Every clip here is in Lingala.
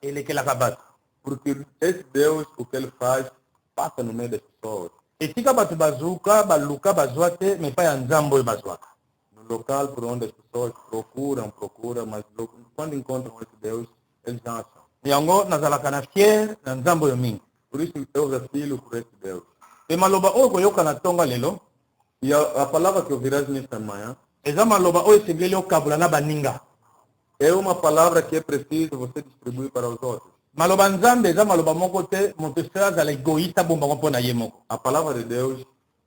Ele que lacabato. Porque esse Deus, o que ele faz, passa no meio das pessoas. Esika bato bazuka, baluka bazwate, me pai anzambo e bazwaka. No local por onde as pessoas procuram, mas quando encontram esse Deus, eles acham. Yango nazalaka na fier na nzambo yo mingi. Por isso eu refiro por esse Deus. E maloba oyo koyoka na tonga lelo, E a palavra que ouvirás nesta manhã eza maloba oyo esengeli okabula na baninga. é uma palavra que é preciso você distribuir para os outros. Maloba nzambe eza maloba moko te, moto se azala egoísta bombango mpo na ye moko. A palavra de Deus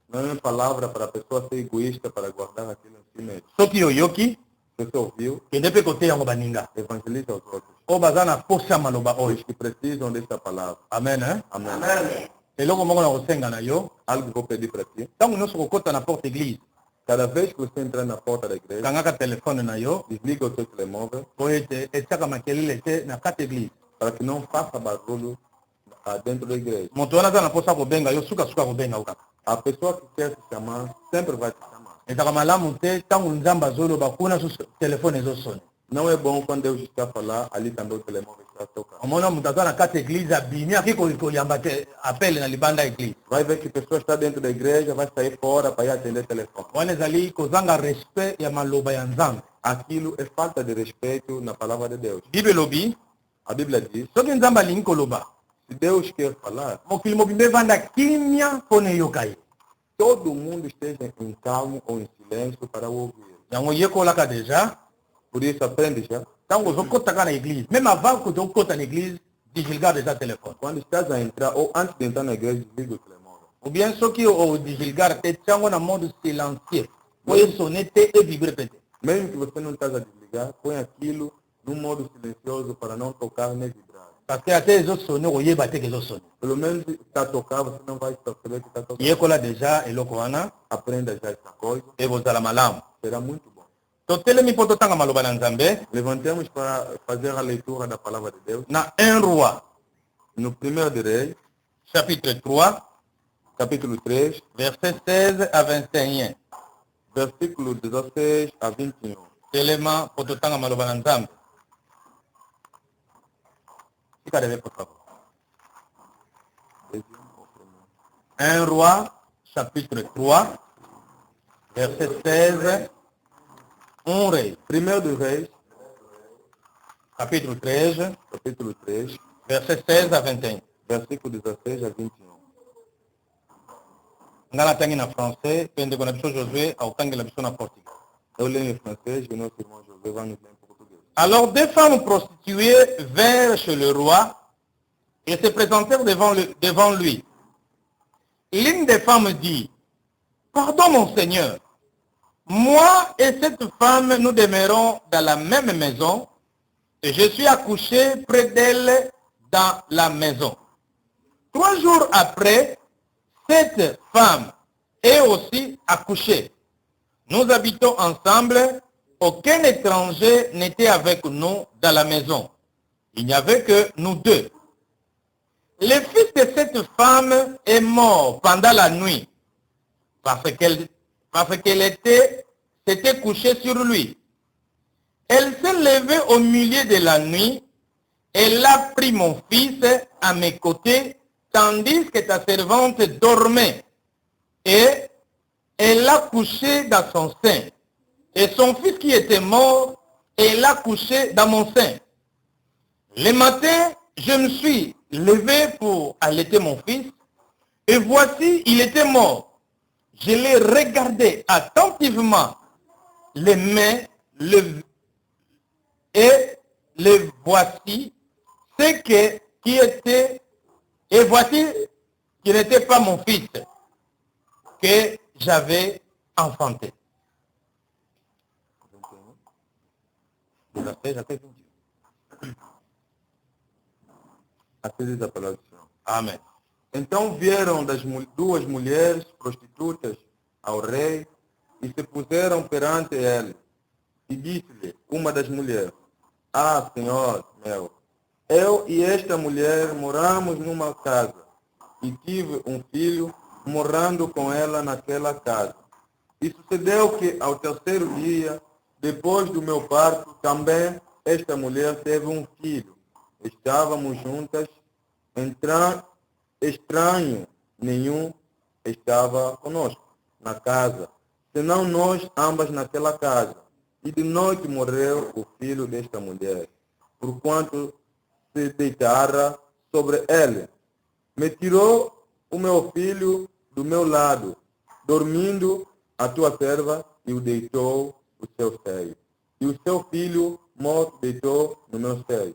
não é uma palavra para a pessoa ser egoísta, para guardar aquilo em si mesmo. Soki oyoki, Você ouviu? kende mpe kote yango baninga. Evangeliza aos outros. Oyo baza na posa maloba oyo. Os que precisam desta palavra. Amen, hein? Amém. Eloko moko na kosenga na yo, Algo que vou pedir para ti. ntango nyonso kokota na porte église, Cada vez que você entrar na porta da igreja, kangaka telefone na yo, desliga o seu telemóvel po ete etiaka makelele te na kati église. para que não faça barulho dentro da igreja. Moto wana aza na posa kobenga yo, suka kobenga yo kaka. A pessoa que quer se chamar sempre vai te chamar. Ezaka malamu te ntango nzambe azoloba kuna so telefone ezosona. Não é bom quando Deus está a falar, ali também o telemóvel está a tocar. Omona moto aza na kati église abimi aki koyamba te apele na libanda ya église. Vai ver que a pessoa está dentro da igreja, vai sair fora para ir atender o telefone. Wana ezali kozanga respect ya maloba ya nzambe. Aquilo é falta de respeito na palavra de Deus. Bible elobi, A Bíblia diz, soki nzambe alingi koloba, se Deus quer falar, mokili mobimba evanda kimia mpona eyoka ye. todo mundo esteja em calmo ou em silêncio para o ouvir. Yango yekolaka deja, Por isso, aprende já. ntango ozokotaka na église, même avant que ozokota na église, digilga deja telefone. Quando estás a entrar, ou antes de entrar na igreja, desliga o telemóvel. Ou bien soki odigilgar te tiango na mode silencieux, po esone te evibre pe te. Mesmo que você não esteja a desligar, põe aquilo num modo silencioso para não tocar nem vibrar. Parce que ate ezosone koyeba te ke ezosone. Pelo menos está a tocar, você não vai perceber que está tocando. yekola deja eloko wana Aprenda já essa coisa, ekozala malamu. será muito bom. Totelemi mpo totanga maloba na nzambe Levantemos para fazer a leitura da palavra de Deus. na 1 roi No 1 de Reis, chapitre 3 capítulo 3, verset 16 à 21. versículo 16 a 21. Telema mpo totanga maloba na nzambe. Tika deve por favor. 1 roi chapitre 3 verset 16. 1 rei 1 de Reis, capítulo 13 capítulo 3, verset 16 à 21. versículo 16 a 21. Nga natangi na français pe ndeko na biso Josué aotangela biso na portugais. Eu leio em francês e o nosso irmão José vai nos ler em português. Alors deux femmes prostituées vinrent chez le roi et se présentèrent devant lui. L'une des femmes dit, pardon mon Seigneur, moi et cette femme nous demeurons dans la même maison et je suis accouché près d'elle dans la maison. 3 jours après, cette femme est aussi accouchée. Nous habitons ensemble. Aucun étranger n'était avec nous dans la maison. Il n'y avait que nous deux. Le fils de cette femme est mort pendant la nuit parce qu'elle s'était couchée sur lui. Elle s'est levée au milieu de la nuit. Elle a pris mon fils à mes côtés tandis que ta servante dormait. Et elle l'a couché dans son sein. Et son fils qui était mort, elle l'a couché dans mon sein. Le matin, je me suis levé pour allaiter mon fils. Et voici, il était mort. Je l'ai regardé attentivement les mains et le voici ce qui était. Et voici qui n'était pas mon fils que j'avais enfanté. Assim diz a palavra do Senhor. Amen. Então vieram duas mulheres prostitutas ao rei e se puseram perante ele. E disse-lhe uma das mulheres, ah, Senhor meu, eu e esta mulher moramos numa casa e tive um filho morando com ela naquela casa. E sucedeu que ao terceiro dia, depois do meu parto, também esta mulher teve um filho. estávamos juntas, estranho nenhum estava conosco na casa, senão nós ambas naquela casa. E de noite morreu o filho desta mulher, porquanto se deitara sobre ele. Me tirou o meu filho do meu lado, dormindo a tua serva, e o deitou o seu seio. E o seu filho morto deitou no meu seio.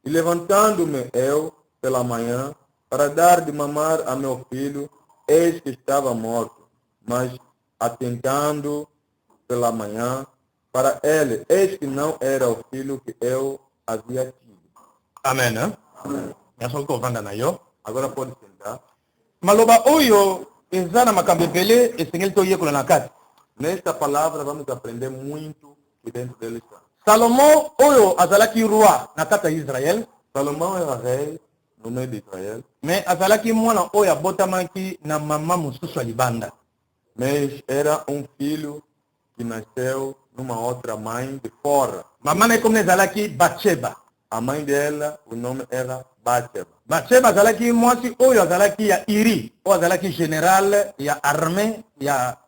E levantando-me eu pela manhã, para dar de mamar a meu filho, eis que estava morto. Mas atentando pela manhã para ele, eis que não era o filho que eu havia tido. Amen. Hein? Amém. Agora pode sentar. maloba oyo eza na makambo ebele esengeli toyekola na kati. Nesta palavra vamos aprender muito que dentro dele está. Salomo oyo azalaki roi na kati ya Israel. Salomão era rei no meio de Israel. Mais azalaki mwana oyo abotamaki na mama mosusu ya libanda. Mas era filho que nasceu numa outra mãe de fora. Mama na como ezalaki Bathsheba. A mãe dela, o nome era Bathsheba. Bathsheba azalaki mwasi oyo azalaki ya Iri, oyo azalaki general ya armée ya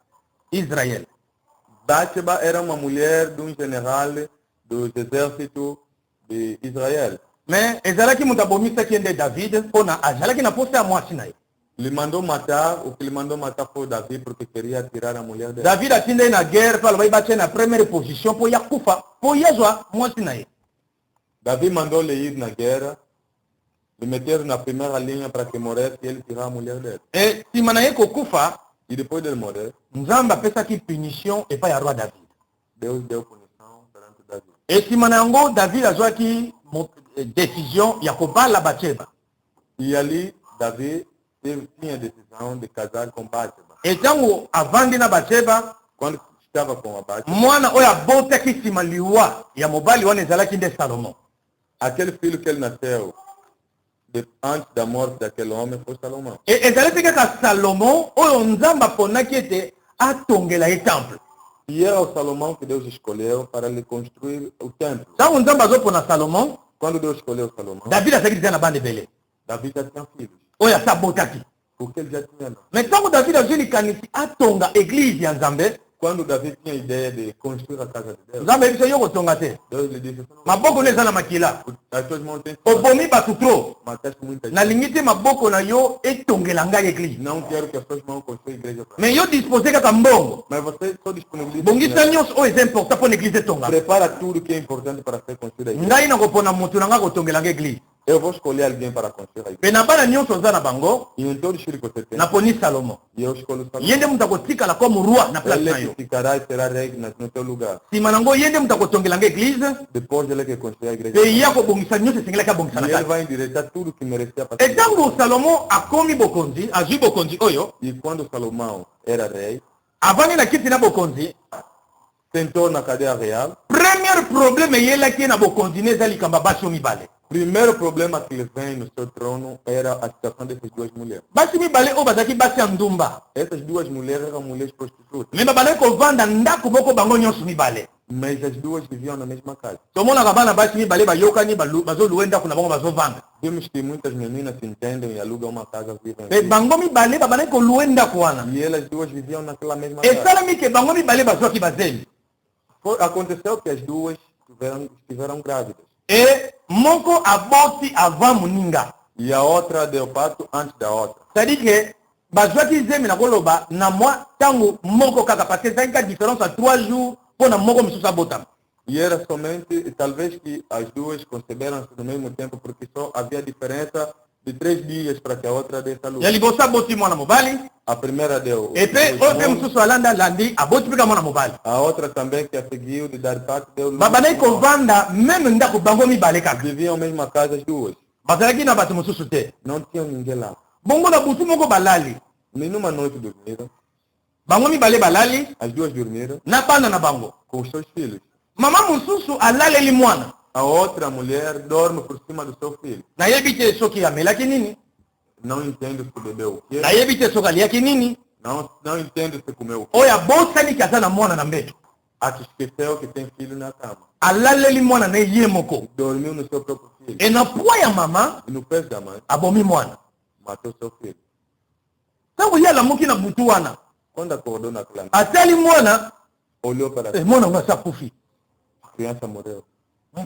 Israel. Bathsheba era uma mulher de general dos exércitos de Israel. Mais ezalaki mutu abomisaki ende David mpona azalaki na posa ya mwasi na ye. Ele mandou matar, o que ele mandou matar foi Davi, porque queria tirar a mulher dele. David atindai na guerre palo vai bater na première position po ya kufa po yazwa mwasi na ye. Davi mandou ele ir na guerra, le meter na primeira linha para que morresse e ele tirar a mulher dele. E sima na ye kokufa, E depois dele morrer, Nzambe apesaki punition epai ya roi David. Deus deu punição perante Davi. E sima na yango David azwaki décision ya kobala Bathsheba. E ali Davi tinha a decisão de casar com Bathsheba. E tango avandi na Bathsheba, Quando estava com a Bathsheba, mwana oyo abotaki sima liwa ya mobali wana ezalaki nde Salomon. aquele filho que ele nasceu antes da morte daquele homem foi Salomão. E ezalaki kaka Salomon oyo Nzambe aponaki ete atongela ye temple. E era o Salomão que Deus escolheu para lhe construir o templo. Tango Nzambe azopona Salomon, Quando Deus escolheu Salomão, David azalaki deja na bana ebele Davi já tinha filhos, oyo asa abotaki. porque ele já tinha. Mais tango David azwi likanisi atonga église ya Nzambe, Quando Davi tinha a ideia de construir a casa de Deus, Nzambe yebiso yo kotonga te. Deus lhe disse: Maboko no eza na makila. as tuas mãos têm Obomi bato trop. mataste muita gente. Nalingi te maboko na yo etongela ngai église. Não quero que as tuas mãos construam igreja para mim. Mais yo dispose kaka mbongo. Mas você só disponibiliza. Bongisa nyonso oyo eza important mpo na église etonga. Prepara tudo que é importante para ser construída a igreja. Ngai nakopona motu na ngai kotongela ngai église. Eu vou escolher alguém para construir a igreja. Mpe na bana nyonso oza na bango, E em todo filho que você tem, naponi Salomon. e eu escolho Salomão. Ye nde mutu akotikala comme roi na place na Ele yo. que ficará e será rei no teu lugar. Nsima nango ye nde mutu akotongela ngai église, Depois ele que construir a igreja. mpe ye akobongisa nyonso esengelaki abongisa na E ele kati. vai endireitar tudo que merecia para E ntango Salomon akomi bokonzi, azwi bokonzi oyo, E quando Salomão era rei, avandi na kiti na bokonzi, sentou na cadeia real. premier problème eyelaki ye na bokonzi ne eza likambo ya basi oyo mibale. Primeiro problema que ele vem no seu trono era a situação dessas duas mulheres. Basi mibale oyo bazalaki basi ya ndumba, Essas duas mulheres eram mulheres prostitutas, me babandaki kovanda ndako moko bango nyonso mibale. mas as duas viviam na mesma casa. Tomonaka bana basi mibale bayokani bazoluwa ndako na bango bazovanda. Vimos que muitas meninas se entendem e alugam uma casa, vivem Mpe aqui. bango mibale babandaki koluwa ndako wana. E elas duas viviam naquela mesma casa. Esalami ke bango mibale bazwaki bazeli. Aconteceu que as duas estiveram grávidas. E moko aboti avant moninga. E a outra deu parto antes da outra. C'est-à-dire que bazwaki zemi na koloba na mwa tango moko kaka parce que ezalaki ka différence ya 3 jours mpo na moko misusu abotama. E era somente, talvez que as duas conceberam-se no mesmo tempo, porque só havia diferença de 3 dias para que a outra desse a luz. Ya liboso aboti mwana mobali, A primeira deu. e mpe oyo mpe mosusu alanda alandi aboti mpe ka mwana mobali. A outra também que a seguiu de dar parto deu luz. Babandaki kovanda meme ndako bango mibale kaka. Viviam na mesma casa as duas. Bazalaki na bato mosusu te. Não tinham ninguém lá. Bongo na butu moko balali. Nenhuma noite dormiram. Bango mibale balali As duas dormiram na bana na bango. com os seus filhos. Mama mosusu alaleli mwana. A outra mulher dorme por cima do seu filho. Nayebi te soki amelaki nini, Não entende se bebeu o quê. nayebi te soki aliaki nini, Não entende se comeu o quê. oyo abosani ki aza na mwana na mbeto. A que esqueceu que tem filho na cama. Alaleli mwana na ye moko. Dormiu no seu próprio filho. E na poa ya mama, E no peso da mãe, abomi mwana. matou seu filho. Tangu ye alamuki na butu wana, Quando acordou naquela noite, atali mwana, olhou para mwana nga asa kufi. a criança morreu.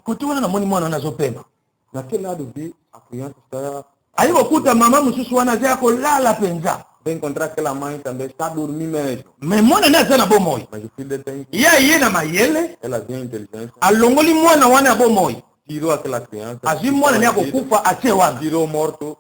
Kuti wana namoni mwana nazopema. Naquele lado vi, a criança está... Ayi kokuta mama mususu wana aza ya kolala penza. Vai encontrar aquela mãe também, está a dormir mesmo. Me mwana ne aza na bomoi. Mas o filho dele tem... Ye na mayele, Ela tinha inteligência, alongoli mwana wana ya bomoi. tirou aquela criança, Azwi mwana ne akokufa atie wana. tirou morto,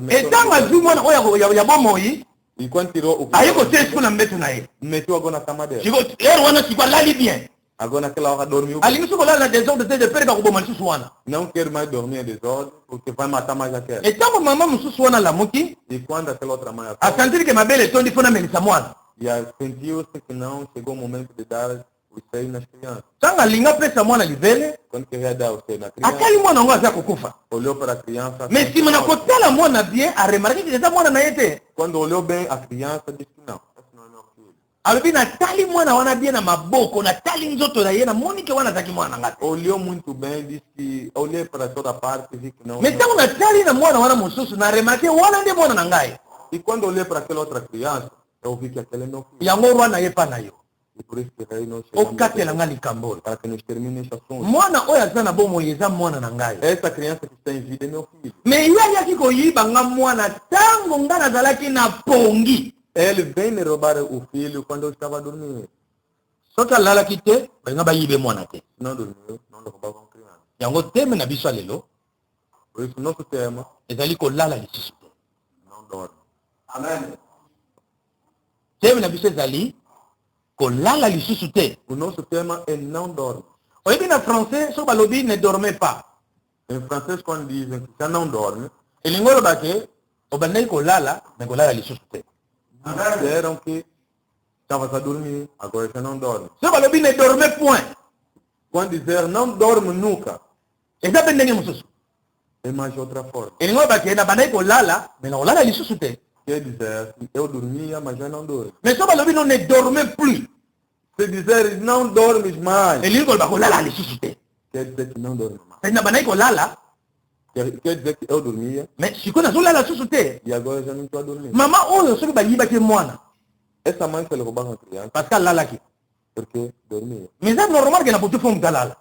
Etango azwi mwana oyo ya bomoi, e quando tirou o ayi kotia siku na mbetu na ye. meteu agora na cama dela. Siko ero wana siko alali bien. Agora naquela hora dormiu. Alingi siko lala na desordre te de perda kuboma lisusu wana. Não quer mais dormir em desordem, porque vai matar mais aquela. Etango mama mususu wana lamuki, E quando aquela outra mãe acorda, asantiri ke mabele tondi fona melisa mwana. e sentiu-se que não chegou o momento de dar os seios nas crianças. Tango alinga pesa mwana libele, Quando queria dar o seio na criança, atali mwana ngo aza kokufa. olhou para a criança. Mais nsima na kotala mwana bien, aremaraki ke eza mwana na ye te. Quando olhou bem a criança, disse que não, esse não é meu filho. Alobi natali mwana wana bien na maboko, natali nzoto na ye, namoni ke wana azalaki mwana nga te. Olhou muito bem, disse que olhei para toda parte e vi que não. Mais ntango natali na mwana wana mosusu, naremarke wana nde mwana na ngai. E quando olhei para aquela outra criança, eu vi que aquele é meu filho. Yango rwa na ye pa na yo. E por isso que rei nós chegamos Okatela nga likambo oyo. para que nos termine este assunto. Mwana oyo aza na bomoi eza mwana na ngai. Essa criança que está em vida é meu filho. Mais ye ayaki koyiba nga mwana ntango nga nazalaki na pongi. Ele vem me roubar o filho quando eu estava dormindo. Soki alalaki te, balinga bayibe mwana te. Não dormiu, não roubavam criança. Yango teme na biso ya lelo, Por isso, nosso tema, ezali kolala lisusu te. não dorme. Amen. Teme na biso ezali kolala lisusu te. O nosso tema é não dorme. Oyebi na français, soki balobi ne dormez pas. Em francês, quando dizem que já não dorme, Elingo oloba ke obandaki kolala, me kolala lisusu te. disseram que estava a dormir, agora já não dorme. Soki balobi ne dormez point, Quando dizer não dorme nunca, eza mpe ndenge mosusu. é mais outra forma. Elingo oloba ke nabandaki kolala, me na kolala lisusu te. Quer dizer, eu dormia, mas já não dorme. Mais soki balobi no ne dormez plus, Se dizer não dormes mais, elingi koloba kolala lisusu te. quer dizer que não dorme mais. Kasi nabandaki kolala, Quer dizer que eu dormia mais sikoyo nazolala lisusu te. e agora já não estou a dormir. Mama oyo soki bayibaki mwana, Essa mãe se roubava uma criança parce que alalaki. porque dormia. Mais eza normal ke na butu fo moto alala.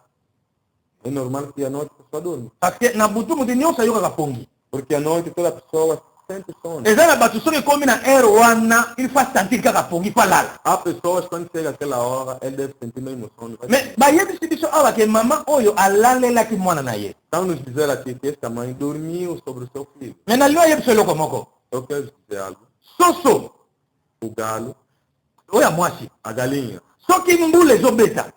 É normal que à noite a pessoa dorme. Parce que na butu moto nyonso ayokaka pongi. Porque à noite toda pessoa sente sono. Eza na bato soki ekomi na ere wana, il faut sentir kaka pongi po alala. Há pessoas quando chega aquela hora, ele deve sentir mesmo sono. Mais bayebisi biso awa ke mama oyo alalelaki mwana na ye. Então nos dizer aqui que esta mãe dormiu sobre o seu filho. Mais nalingi oyebiso eloko moko. Eu quero dizer algo. Soso O galo, oyo ya mwasi, a galinha, soki mbula ezobeta,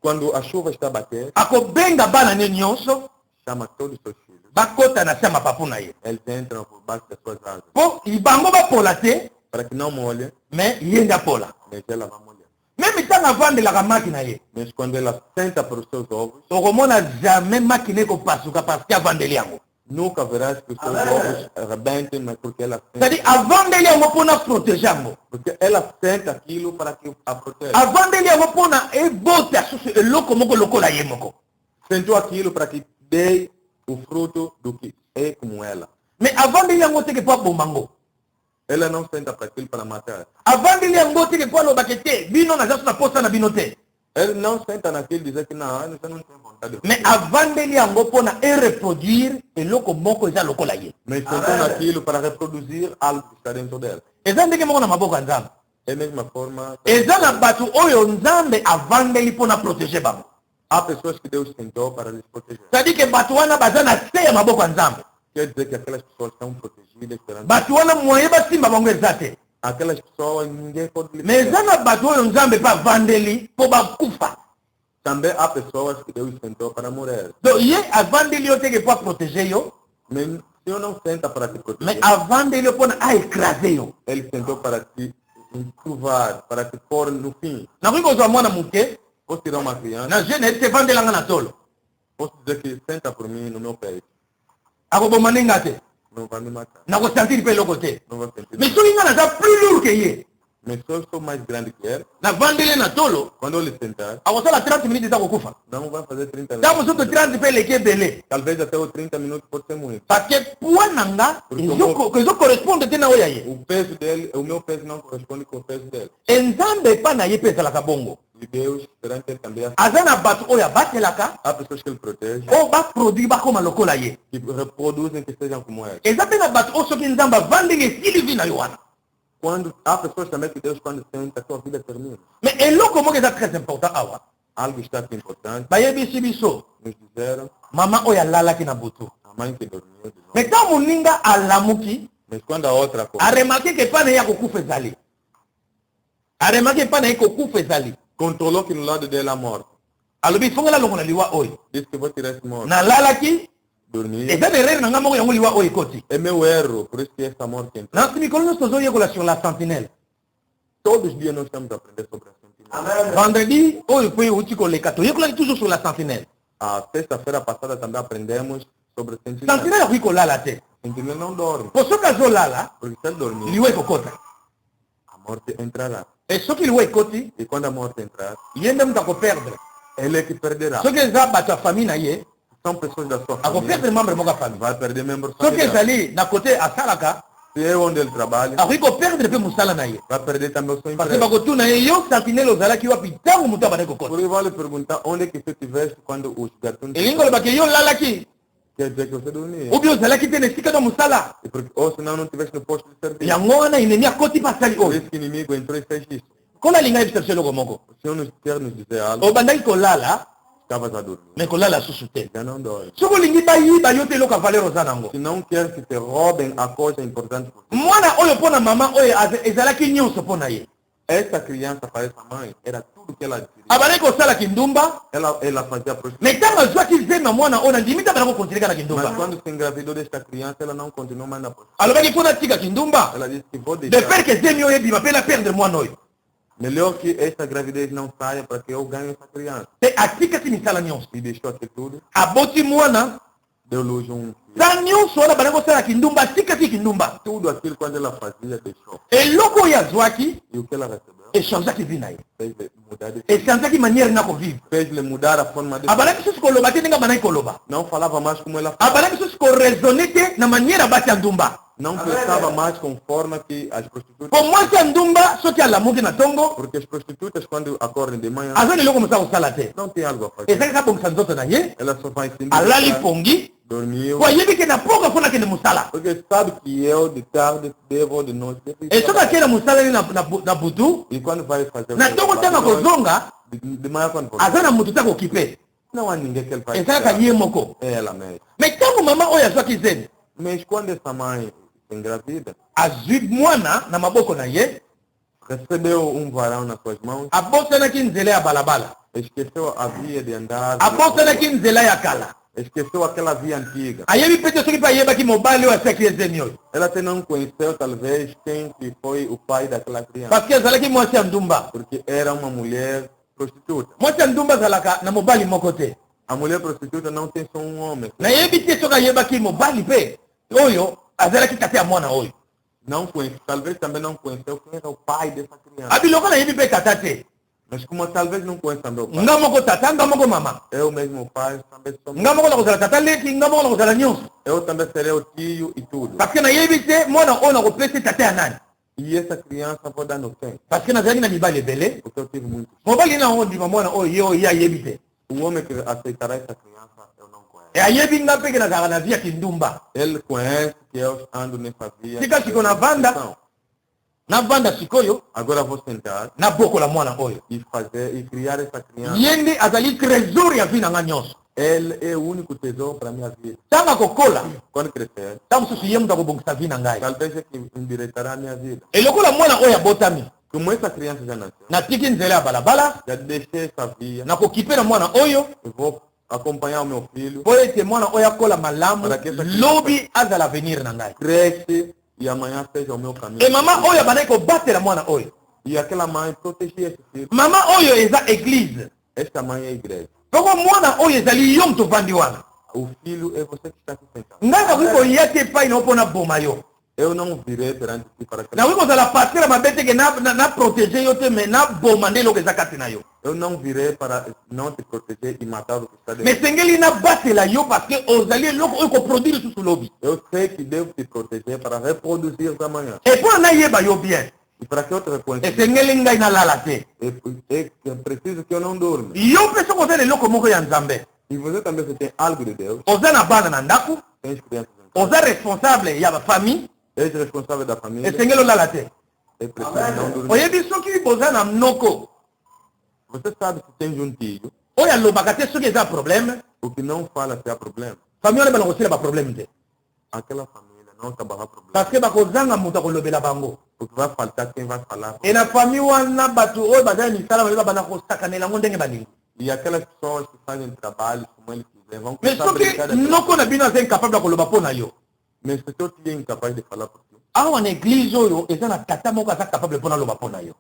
quando a chuva está a bater, akobenga bana ne nyonso, chama todos os seus filhos. bakota na se ya mapapu na ye. Eles entram por baixo das suas asas. Po bango bapola te, Para que não molhe, mais ye nde apola. mas ela vai molhar. Meme ntango avandelaka maki na ye, Mas quando ela senta para os seus ovos, okomona jamais maki ne ekopasuka parce que avandeli yango. nunca verás que os seus ovos arrebentem, mas porque ela senta. C'est-à-dire avandeli yango mpona protéger yango. Porque ela senta aquilo para que a proteja. Avandeli yango mpona ebota susu eloko moko lokola ye moko. Sentou aquilo para que dê o fruto do que é como ela. Mais avandeli yango teke po abomba ngo. Ela não senta para aquilo para matar. Avandeli yango teke po alobaka te bino naza so na posa na bino te. Ele não senta naquilo e dizer que não, você não tem vontade de Mais avandeli yango mpona reproduire eloko moko eza lokola ye. Mas sentou naquilo para reproduzir algo que está dentro dela. Eza ndenge moko na maboko ya Nzambe. É a mesma forma. Eza na bato oyo Nzambe avandeli mpona protéger bango. Há pessoas que Deus sentou para lhes proteger. C'est-à-dire que bato wana baza na se ya maboko ya Nzambe. Quer dizer que aquelas pessoas estão protegidas perante. Bato wana moye basimba bango eza te. Aquelas pessoas ninguém pode lhes Mais eza na bato oyo Nzambe mpe avandeli mpo bakufa. Também há pessoas que Deus sentou para morrer. Donc ye avandeli yo teke mpo aprotéger yo, Mas se eu não senta para te mais proteger, avandeli yo mpona aécraser yo. Ele sentou para te curvar, para te pôr no fim. Nakoki kozwa mwana moke Posso tirar uma criança, na jeune te vandelanga na tolo, posso dizer que senta por mim no meu peito. akoboma ndenge te, Não vai me matar. nakosentir mpe eloko te. Não vai sentir. Mais soki nga naza plus lourd ke ye, Mas se eu sou mais grande que ele, navandele na tolo quando eu lhe sentar, akosala 30 minutes eza kokufa não vai fazer 30 ntango minutos. mosusu 30 mpe eleki ebele Talvez até os 30 minutos pode ser muito. parce que poids na nga ezokorespondre te na oyo ya ye O peso dele, o meu peso não corresponde com o peso dele. enzambe epa na ye mpe ezalaka bongo E Deus, perante ele também, aza na bato oyo abatelaka há pessoas que ele protege, oyo baproduit bakóma lokola ye que reproduzem que sejam como ele. eza mpe na bato oyo soki nzambe avandeli esili vi na yo wana Quando, há pessoas também que Deus, quando senta, a sua vida termina. mais eloko moko eza très important awa Algo está aqui importante. bayebisi biso Nos disseram, mama oyo alalaki na butu a mãe que dormiu de novo. mais ntango moninga alamuki Mas quando a outra acordou, aremake ke epa na ye akokufa ezali aremake epa na ye kokufa ezali controlou que no lado dele a morte. alobi fongola longo na liwa oyo Disse que vou tirar esse morte. nalalaki Dormir. eza na erreur na nga moko yango liwa oyo ekoti É meu erro, por isso que essa morte entrou. nasi mikolo nyonso tozoyekola sur la sentinelle Todos os dias nós estamos a aprender sobre a sentinela. vendredi oyo mpo euti koleka toyekolaki toujours sur la sentinelle A sexta-feira passada também aprendemos sobre a sentinela. sentinelle akoki kolala te A sentinela não dorme, po soki azolala porque se ele dormir, liwa ekokota a morte entrará. e soki liwa ekoti E quando a morte entrar, ye nde moto akoperdre ele é que perderá. soki eza bato ya famille na ye São pessoas da sua família. akoperdre membre moko ya famille Vai perder membros soki familiares. ezali na kote asalaka Se é onde ele trabalha, akoki koperdre mpe mosala na ye vai perder também o seu parce que emprego. bakotuna ye yo sentinelle ozalaki wapi ntango moto abandaki kokota Por isso vale perguntar onde é que você estiveste quando os gatunos... elingi olobaki ye olalaki Quer dizer que você dormia. obi ozalaki te na esika na mosala E porque, ou senão não estiveste no posto de serviço. yango wana inemi akoti mpe asali Por oyo isso que o inimigo entrou e fez isso. kona alingai biso eloko moko O Senhor nos quer nos dizer algo. obandaki kolala Estavas a dormir. me kolala susu te Já não dói. soki olingi bayiba yo te eloko ya valeur oza nango Se não quer que te roubem a coisa importante por ti. mwana oyo mpo na mama oyo ezalaki nyonso mpo na ye Essa criança para essa mãe era tudo que ela queria. abandaki kosala kindumba Ela fazia prostituição. me ntango azwaki zema mwana oyo nandimi ntango nakokontinue kaka Mas kindumba quando se engravidou desta criança, ela não continuou mais na prostituição. alobaki mpo natika kindumba Ela disse que vou de deixar. faire que zemi oyo ebima mpe na perdre mwana oyo Melhor que esta gravidez não saia para que eu ganhe essa criança. te atikaki misala nyonso E deixou aqui tudo. aboti mwana Deu luz um filho. za nyonso wana bandaki kosala kindumba atikaki kindumba Tudo aquilo quando ela fazia, deixou. eloko oyo azwaki E o que ela recebeu? echangeaki vi na ye Fez-lhe mudar de vida. echangeaki manière na kovivre Fez-lhe mudar a forma de... abandaki susu koloba te ndenge abandaki koloba Não falava mais como ela falava. abandaki susu koraisonne te na manière abati ya ndumba Não pensava mais com forma que as prostitutas... po mwasi ya ndumba soki alamuki na ntongo Porque as prostitutas, quando acordam de manhã, aza na eloko mosala kosala te não tem algo a fazer. ezalaki kabongisa nzoto na ye Ela só vai se alali embebedar, pongi dormiu. po ayebi ke na mpoka mpo nakende mosala Porque sabe que eu, de tarde, devo, de noite... devo ir e soki trabalhar. akei na mosalani na butu E quando vai fazer... na ntongo ntango akozonga de manhã, quando voltar, aza na motu te akokipe não há ninguém que ele vai... ezalaka ye moko É ela mesma. me ntango mama oyo azwaki zemi Mas quando essa mãe se engravida, azwi mwana na maboko na ye recebeu um varão nas suas mãos, abosanaki nzela ya balabala esqueceu a via de andar, abosanaki nzela ya kala esqueceu aquela via antiga. ayebi mpe te soki mpe ayebaki mobali oyo asiaki ezemi oyo Ela até não conheceu, talvez, quem que foi o pai daquela criança, parce que azalaki mwasi ya ndumba porque era uma mulher prostituta. mwasi ya ndumba azalaka na mobali moko te A mulher prostituta não tem só um homem. nayebi te soki ayebaki mobali mpe oyo azalaki tata ya mwana oyo Não conhece, talvez também não conheceu quem era o pai dessa criança. abiloko nayebi mpe tata te Mas como talvez não conheça também o pai, nga moko tata nga moko mama eu mesmo o pai, também sou... nga moko na kozala tata leki nga moko na kozala nyonso Eu também serei o tio e tudo. parce que nayebi te mwana oyo nakopesi tata ya nani E essa criança vou dando quem? parce que nazalaki na mibali ebele Porque eu tive muitos. mobali nango ndima mwana oyo ye oyo ye ayebi te O homem que aceitará essa criança, eu não conheço. e ayebi nga mpe ke nazalaka na via kindumba Ele conhece que eu ando nessa via. Fica aqui com a banda. navanda sikoyo Agora vou sentar nabokola mwana oyo e fazer e criar essa criança. ye nde azali trésor ya vi na nga nyonso Ele é o único tesouro para a minha vida. ntango akokola Quando crescer, ntango mosusu ye moto akobongisa vi na ngai talvez é que endireitará a minha vida. elokola mwana oyo abotami Como essa criança já nasceu, natiki nzela ya balabala já deixei essa via. nakokipe na mwana oyo Eu vou acompanhar o meu filho. mpo ete mwana oyo akola malamu Para que essa criança- lobi azala avenir na ngai Cresce e amanhã seja o meu caminho. e mama oyo abandaki kobatela mwana oyo E aquela mãe protegia esse filho. mama oyo eza eglize Esta mãe é a igreja. poko mwana oyo ezali yo moto ovandi wana O filho é você que está aqui sentado. ngai nakoki koya te epai na yo mpo naboma yo Eu não virei perante ti para que... Na oui kozala pasteur mabe te ke na protéger yo te mais na bomande eloko eza kati na yo. Eu não virei para não te proteger e matar o que está dentro. Mais sengeli na batela yo parce que ozali eloko oyo koproduire susu lobi. Eu sei que devo te proteger para reproduzir amanhã. Et mpo na yeba yo bien, E para que eu te reconheça? esengeli ngai nalala te. É preciso que eu não durma. Yo mpe soki oza na eloko moko ya nzambe, E você também, se tem algo de Deus, oza na bana na ndako, tens crianças em casa, oza responsable ya bafamille, és responsável da família, esengeli olala te. é preciso não dormir. Oyebi soki boza na mnoko Você sabe se tens um tio, oyo alobaka te soki eza problème, o que não fala se há problema, famille wana bana kosila baproblème te. aquela família não acabará problema. Parce que bakozanga moto akolobela bango. Porque vai faltar quem vai falar. E na famille wana bato oyo baza na misala babe babanda kosakanela yango ndenge balingi. E aquelas pessoas que fazem trabalho como eles quiserem, vão Mais começar a soki brincar daquilo. noko na bino aza incapable ya koloba mpo na yo, Mas se teu tio é incapaz de falar por ti, awa na église oyo eza na tata moko aza capable mpo naloba mpo na yo.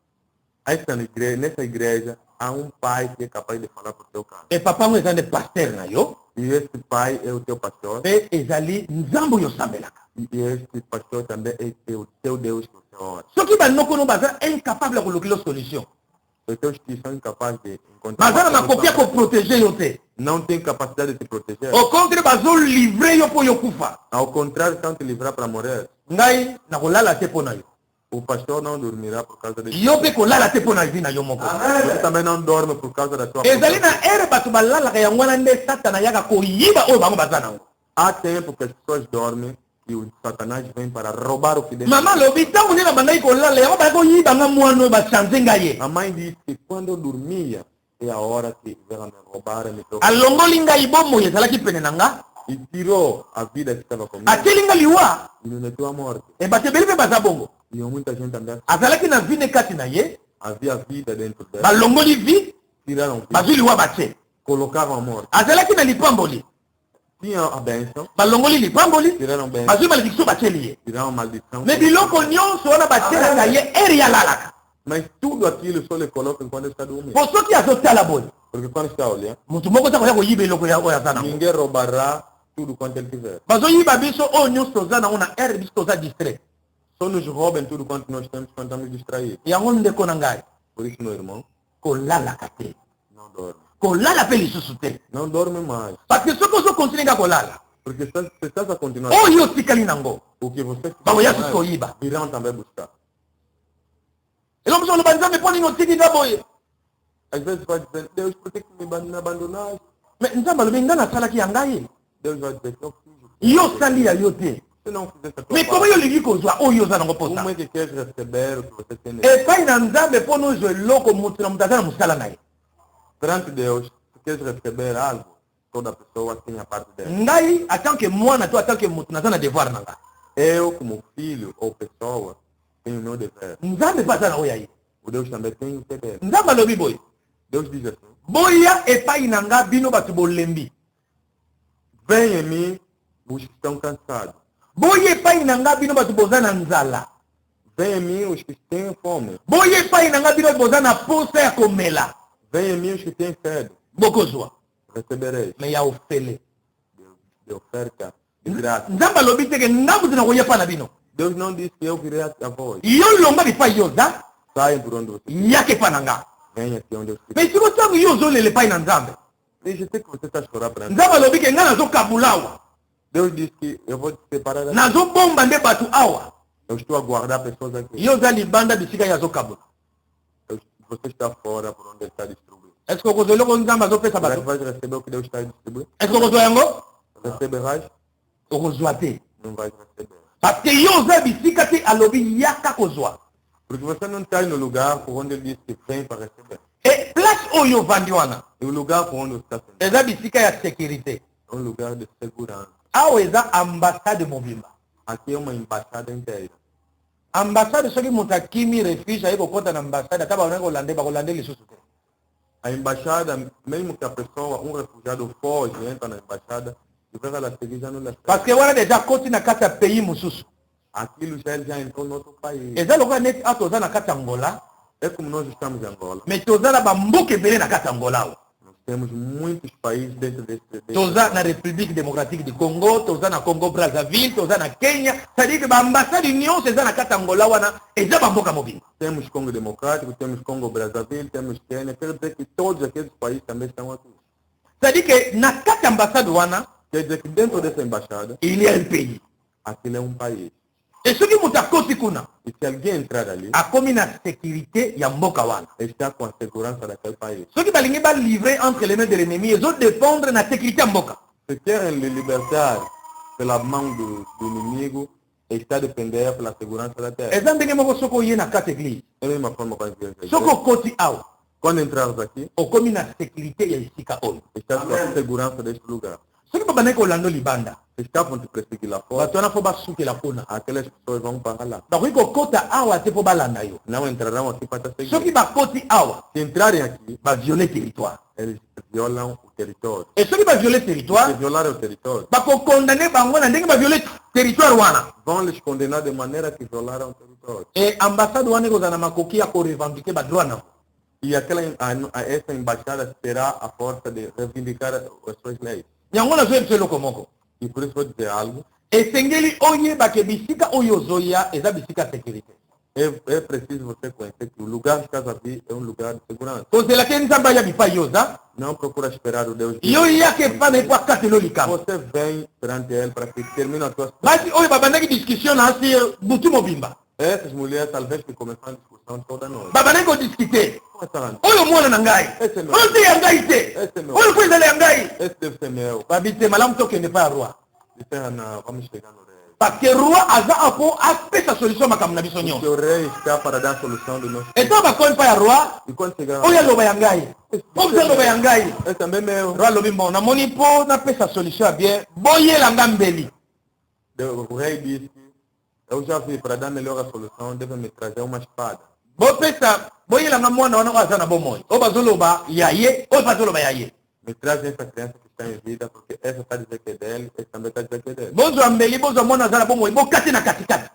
nessa igreja há um pai que é capaz de falar por teu caso. E papa yango eza nde paster na yo, E esse pai é o teu pastor. mpe ezali nzambe oyo osambelaka. E esse pastor também é o teu Deus que você ora. Soki banoko no baza incapable ya kolukila solution, Os teus tios são incapazes de encontrar baza na uma makoki ya solução. koprotege yo te. Não tem capacidade de te proteger. Au contraire bazolivre yo mpo yo kufa. Ao contrário, estão te livrar para morrer. Ngai nakolala te mpo na yo, O pastor não dormirá por causa de yo mpe kolala te mpo na vi na yo moko. Você também não dorme por causa da sua ezali na ere bato balalaka yango wana nde satana ayaka koyiba oyo bango baza nango. Há tempo que as pessoas dormem e o Satanás vem para roubar o que dentro. Mama alobi ntango nde na bandaki kolala yango bayaka koyiba nga mwana oyo bachange ngai ye. A mãe disse que quando eu dormia é a hora que vão me roubar me tocar. alongoli ngai bomoi ezalaki pene na nga, E tirou a vida que estava comigo atieli nga liwa, e me meteu à morte. e bato ebele mpe baza bongo. E muita gente também azalaki na vi nde kati na ye, havia vida dentro dela. balongoli vi, Tiraram vida, bazwi liwa batie. colocaram a morte. azalaki na lipamboli, Tinha a bênção, balongoli lipamboli, tiraram a bênção, bazwi malédiction batieli ye. tiraram a maldição. me biloko nyonso wana batielaka ye eri alalaka. Mas tudo aquilo só lhe colocam quando está dormindo. po soki azotala boye, Porque quando está olhando, motu moko aza koya koyiba eloko oyo aza nango. ninguém roubará tudo quanto ele quiser. bazoyiba biso oyo nyonso toza nango na ere biso toza distrait. Só nos roubam tudo quanto nós temos quando estamos distraídos. yango ndeko na ngai, Por isso, meu irmão, kolalaka te, não dorme. kolala mpe lisusu te. Não dorme mais. parce que soki ozokontinue nga kolala, Porque se estás a continuar, oyo otikali nango o que você bakoya fizer, susu koyiba. virão também buscar. eloko biso oloba nzambe mpo nini otiki nga boye. Às vezes vai dizer, Deus, por que me abandonaste? me nzambe alobi nga nasalaki ya ngai ye, Deus vai dizer, eu fiz o que yo osali ya yo te. se não fizesse a tua me komo parte. yo olingi kozwa oyo oza nango Como mposa é que queres receber o que você tem nele? epai na nzambe mpo na ozwa eloko moto na moto aza na mosala na ye. Perante Deus, se queres receber algo, toda pessoa tem a parte dela. ngai atanke mwana to atanke moto naza na devoir na ngai. Eu, como filho ou pessoa, tenho o meu dever. nzambe mpe aza na oyo ya ye. O Deus também tem o seu dever. nzambe alobi boye, Deus diz assim, boya epai na nga bino bato bolembi, vem em mim os que estão cansados. boya epai na nga bino bato boza na nzala, Vem em mim os que têm fome. boya epai na nga bino bato boza na posa ya komela, Vem em mim os que têm sede. bokozwa. Recebereis me ya ofele. de oferta de graça. nzambe alobi teke nga moto na koya epai na bino, Deus não disse que eu virei a voz. yo lombaki epai yoza Saiam por onde você yaka epai na nga. venha aqui onde eu estou. me siko ntango yo ozolela epai na nzambe, Deixa eu sei que você está chorando para mim. nzambe alobi ke nga nazokabula awa, Deus disse que eu vou te separar daqui. nazobomba nde bato awa, Eu estou a guardar pessoas aqui. yo oza libanda bisika ye azokabula. Você está fora por onde ele está distribuindo. est ce que okozwa eloko nzambe azopesa Será que bato? vais receber o que Deus está distribuindo? est ce que okozwa yango? Receberás? okozwa te, Não vais receber. parce que yo oza bisika te alobi yaka kozwa. Porque você não está no lugar por onde ele disse que vem para receber. e place oyo ovandi wana É o lugar por onde você está sendo. eza bisika ya sécurité, É um lugar de segurança. awa eza ambassade mobimba. Aqui é uma embaixada inteira. ambassade soki moto akimi refuge aye kokɔta na ambassade ata bakonaki kolande bakolande lisusu te. A embaixada, mesmo que a pessoa, um refugiado foge e entra na embaixada, e vai ela seguir já não lhe parce que wana deja akoti na kati ya pays mosusu. Aquilo já ele já entrou no outro país. eza lokola neti awa toza na kati ya ngola, É como nós estamos em Angola. mais toza na bamboka ebele na kati ya ngola awa. Nós Temos muitos países dentro desse toza na République démocratique du Congo, toza na Congo Brazzaville, toza na Kenya, c'est-à-dire que l'ambassade union c'est na Katangolá wana eza bamboka mobimba. Temos Congo Democrático, temos Congo Brazzaville, temos Quênia, quer dizer que todos aqueles países também estão aqui. C'est-à-dire que na kati ambassade wana Quer dizer que dentro dessa embaixada, il y a un pays. aquilo é um país. Et ce qui muta koti kuna E se alguém entrar ali, akomi na sécurité ya mboka wana. está com a segurança daquele país. Ce qui balingi ba livrer entre les mains de l'ennemi, ils ont dépendre na sécurité ya mboka. Se querem lhe libertar pela mão do inimigo, está a depender pela segurança da terra. Eza ndenge moko soko ye na kati église. Da mesma forma com as igrejas. Soko koti awa Quando entrarmos aqui, okomi na sécurité ya esika oyo. está com a segurança deste lugar. Soki babandaki kolanda libanda Se estavam te perseguir lá fora, bato wana fo basukela mpona aquelas pessoas vão para lá. bakoki kokota awa te mpo balanda yo. Não entrarão aqui para te seguir. Soki bakoti awa Se entrarem aqui, baviole territoire. eles violam o território. E soki baviole Se territoire violarem o território, bakokondane bango na ndenge baviole territoire wana. vão lhes condenar de maneira que violaram o território. E ambassade wana ekozala na makoki ya korevendike badroit nango. E essa embaixada terá a força de reivindicar as suas leis. Yango nazoyebisa eloko moko. E por isso vou dizer algo. Esengeli oyebake bisika oyo ozoya eza bisika ya sécurité. É preciso você conhecer que o lugar que estás a vir é um lugar de segurança. kozelaki nzambe aya bipai yoza Não procura esperar o Deus de yo yaka epai na ye po akatela likambo. Você vem perante Ele para que termine a tua basi oyo babandaki discussion na asi butu mobimba Essas mulheres, talvez, que começaram a discussão toda noite. babandaki kodiscute Começaram. oyo mwana na ngai Esse é meu. oyo te ya ngai te Esse é meu. oyo po ezala ya ngai. Esse deve ser meu. babi te malamu tokende epai ya roi Disseram, não, vamos chegar no rei. parce que roi aza apo apesa solution makambo na biso Porque nyonso. o rei está para dar a solução do nosso. eto bakomi epai ya roi E quando chegar oyo aloba ya ngai oyo mpe aloba ya ngai esse também é meu. roi alobi bon namoni mpo napesa solution ya bien boyelanga mbeli. O rei disse, eu já vi, para dar melhor a solução, deve me trazer uma espada. bopesa boyelanga mwana wana oyo aza na bomoi oyo bazoloba ya ye oyo bazoloba ya ye. Me trazem essa criança que está em vida, porque essa está a dizer que é dele, esse também está a dizer que é dele. bozwa mbeli bozwa mwana aza na bomoi bokati na katikati.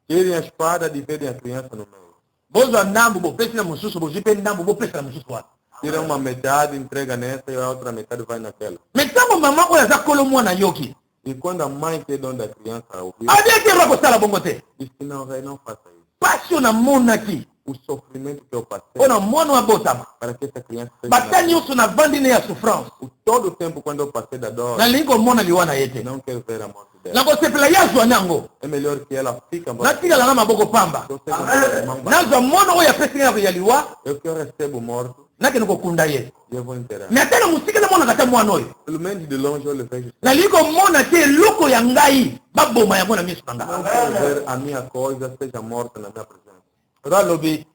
Tirem a espada, dividem a criança no meio. bozwa ndambu bopesi na mosusu bozwi mpe ndambu bopesa na mosusu wana. Tira uma metade, entrega nessa e a outra metade vai naquela. me ntango mama oyo aza kolo mwana yoki E quando a mãe tem dono da criança ouvir, abi ete roi kosala bongo te diz que não, rei, não faça isso. pasi oyo namonaki O sofrimento que eu passei oyo na mwana oyo abotama para que essa criança seja bata nascida. nyonso navandi ne ya souffrance Todo o tempo quando eu passei da dor, nalingi komona liwa na ye te não quero ver a morte dela. nakosepela ye azwa nango É melhor que ela fique embora. natikala na maboko pamba Eu sei que eu vou nazwa mwana oyo apesi ngai ya liwa eu que eu recebo morto nakende kokunda ye e eu vou enterrar. me ata na mosika namonaka ata mwana oyo Pelo menos de longe eu lhe vejo. nalingi komona te eloko ya ngai baboma yango na miso na Não ngai. quero ver a minha coisa seja morta na minha presença. roi alobi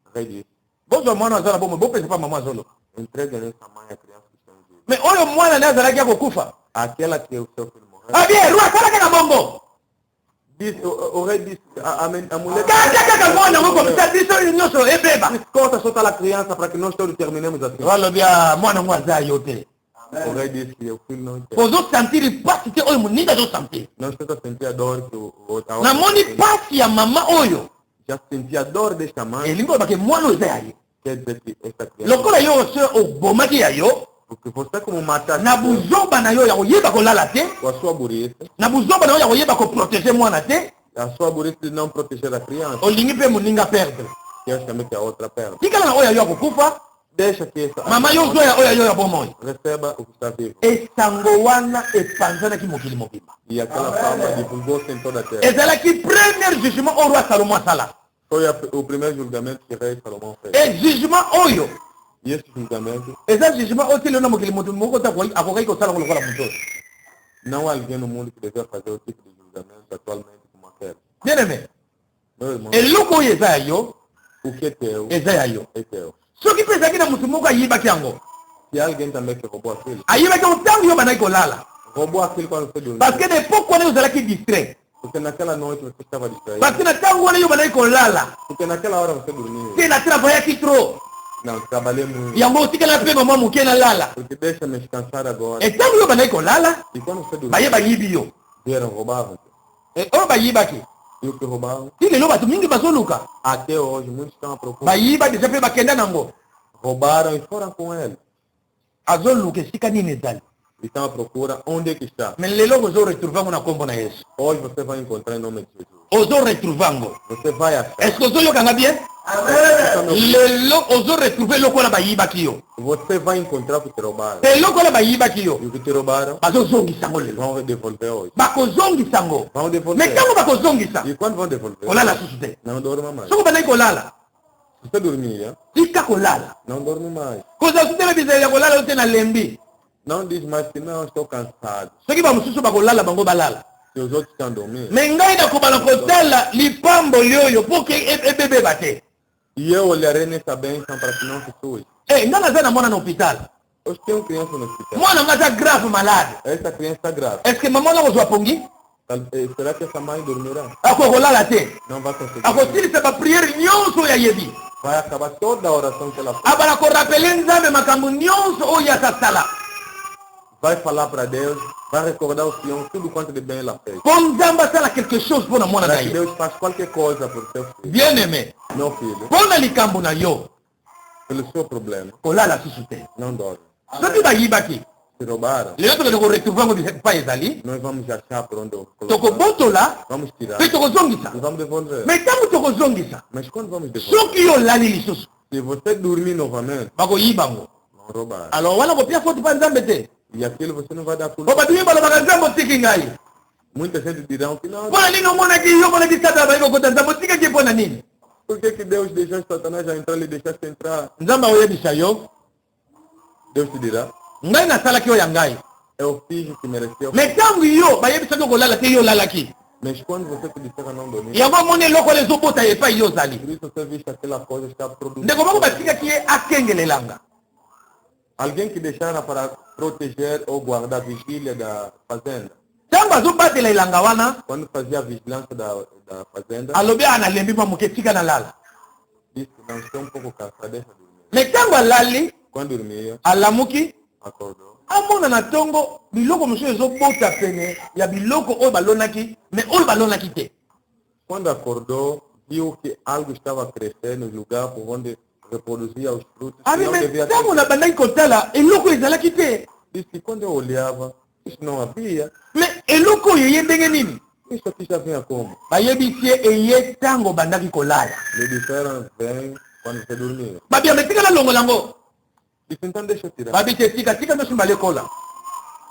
O rei disse, bozwa mwana aza na bomoi bopesa pa mama azoloba entregue nessa mãe a criança que está em vida. me oyo mwana nde azalaki ya kokufa Aquela que o seu filho morreu. abie roi asalaki na bongo Disse, o rei disse, a mulher kaka kaka mwana yango komisa biso nyonso ebeba. disse, corta só a criança para que nós todos terminemos assim. roi alobi mwana yango aza yo te O rei disse que o filho não tem. ozosantiri pasi te oyo moninga azosantiri. Não estou a sentir a dor que a outra namoni pasi ya mama oyo já senti a dor desta mãe. elingi olobake mwana oyo eza ya ye Quer dizer que esta criança, lokola yo ose obomaki ya yo porque você como mataste na buzoba na yo ya koyeba kolala te com a sua burrice, na buzoba na yo ya koyeba koprotege mwana te a sua burrice de não proteger a criança, olingi mpe moninga perdre que eu chamei que a outra perde. tikala na oyo ya yo ya kokufa Deixa que essa mama yo ozwa ya oyo ya yo ya bomoi. receba o que está vivo. esango wana epanzanaki mokili mobimba E aquela fama divulgou-se em toda a terra. ezalaki premier jugement oyo roi salomo asala. Foi o primeiro julgamento que o rei Salomão fez. e jugement oyo E esse julgamento, eza jugement oyo tili na mokili moto moko te akokaki kosala ngo lokola moto oyo. não há alguém no mundo que devia fazer o tipo de julgamento atualmente como aquele. bien aimé Meu irmão, eloko oyo eza ya yo o que é teu, eza ya yo é teu. soki mpe ezalaki na motu moko ayibaki yango Se há alguém também que roubou aquilo, ayibaki ntango yo bandaki kolala roubou aquilo quando você dormiu. parce que depoque wana yo ozalaki distrait Porque naquela noite você estava distraído. parce que na ntango wana yo bandaki kolala Porque naquela hora você dormiu. te na travaillaki trop Não, trabalhei muito. yango otikala mpe mama moke nalala Porque deixa-me descansar agora. ntango yo bandaki kolala E quando você dormiu, baye bayibi yo vieram roubavam. oyo bayibaki E o que roubavam? ti lelo bato mingi bazoluka Até hoje, muitos estão à procura. bayiba deja mpe bakenda nango roubaram e foram com ele. azoluka esika nini ezali. Estão à procura onde é que está. Me lelo ozoretrouve yango na nkombo na yesu. Hoje você vai encontrar em nome de Jesus. Ozoretrouve yango. Você vai achar. Est-ce que ozoyokanga bien? Lelo ozoretrouve eloko wana bayibaki yo. Você vai encontrar o que te roubaram. eloko wana bayibaki yo. E o que te roubaram, bazozongisa yango lelo. vão devolver hoje. bakozongisa yango. Vão me devolver. ntango bakozongisa E quando vão devolver? kolala susu te. Não dorma mais. soko bandaki kolala Se você dormia, tika kolala. não dorme mais. kozala su te na bizali ya kolala yo te na lembi. Não diz mais que não, estou cansado. soki bamosusu bakolala bango balala. Se os outros estão dormindo. me ngai nakobala kotala lipamboli oyo mpo ke ebebeba te. E eu olharei nessa bênção para que não se suje. ngai naza na mwana na hopital. Hoje tem uma criança no hospital. mwana nga aza grave malade. Essa criança está grave. est ce que mama wana kozwa pongi Será que essa mãe dormirá? akokolala te. Não vai conseguir. akosilisa bapriere nyonso oyo ayebi. Vai acabar toda a oração que ela fez. abala korapele nzambe makambo nyonso oyo asasala. Vai falar para Deus, vai recordar o Senhor tudo quanto de bem ela fez. mpo nzambe asala quelque chose mpo na mwana na Para que ye. Deus faça qualquer coisa por seu filho. bien aimé Meu filho, mpo na likambo na yo pelo seu problema, kolala susu te. não dorme. soki bayibaki Se roubaram, lelo tokende koretrouve yango epai ezali nós vamos achar por onde eu colocar. tokobotola Vamos tirar mpe tokozongisa. e vamos devolver. me ntango tokozongisa Mas quando vamos devolver? soki yo olali lisusu Se você dormir novamente, bakoyiba ngo. vão roubar. alors wana kopia foti mpa nzambe te. E aquilo você não vai dar po culpa. badimi balobaka nzambe otiki ngai. Muita gente dirão que não. mpo na nini omonaki yo omonaki satana bayi kokota nzambe otikaki mpo na nini. Por que Deus deixou Satanás já entrar e deixaste entrar? nzambe akoyebisa yo Deus te dirá, ngai nasalaki oyo ya ngai. eu fiz o que mereceu. me ntango yo bayebisaki okolala te yo olalaki. Mas quando você te disser não dormir, yango amoni eloko wana ezobota epai yo ozali. por isso você viste aquela coisa está produzindo. ndeko moko batikaki ye akengelelanga. Alguém que deixara para proteger ou guardar a vigília da fazenda. ntango azobatela elanga wana Quando fazia a vigilância da fazenda, alobi aa nalembi mwa moke tika nalala. disse, não, estou um pouco cansado, deixa dormir. me ntango alali Quando dormia, alamuki acordou. amona na ntongo biloko mosusu ezobota pene ya biloko oyo balonaki me oyo balonaki te. Quando acordou, viu que algo estava a crescer no lugar por onde reproduzia os frutos. Que abi não me devia ter. ntango na bandaki kotala eloko ezalaki te. Disse que quando eu olhava, isso não havia. me eloko oyo eye ndenge nini. Isso aqui já vinha como? bayebisi ye eye ntango bandaki kolala. Me disseram, vem quando você dormia. babia me tikala longola yango. Disse, então deixa eu tirar. babi te tika ndosimba lekola.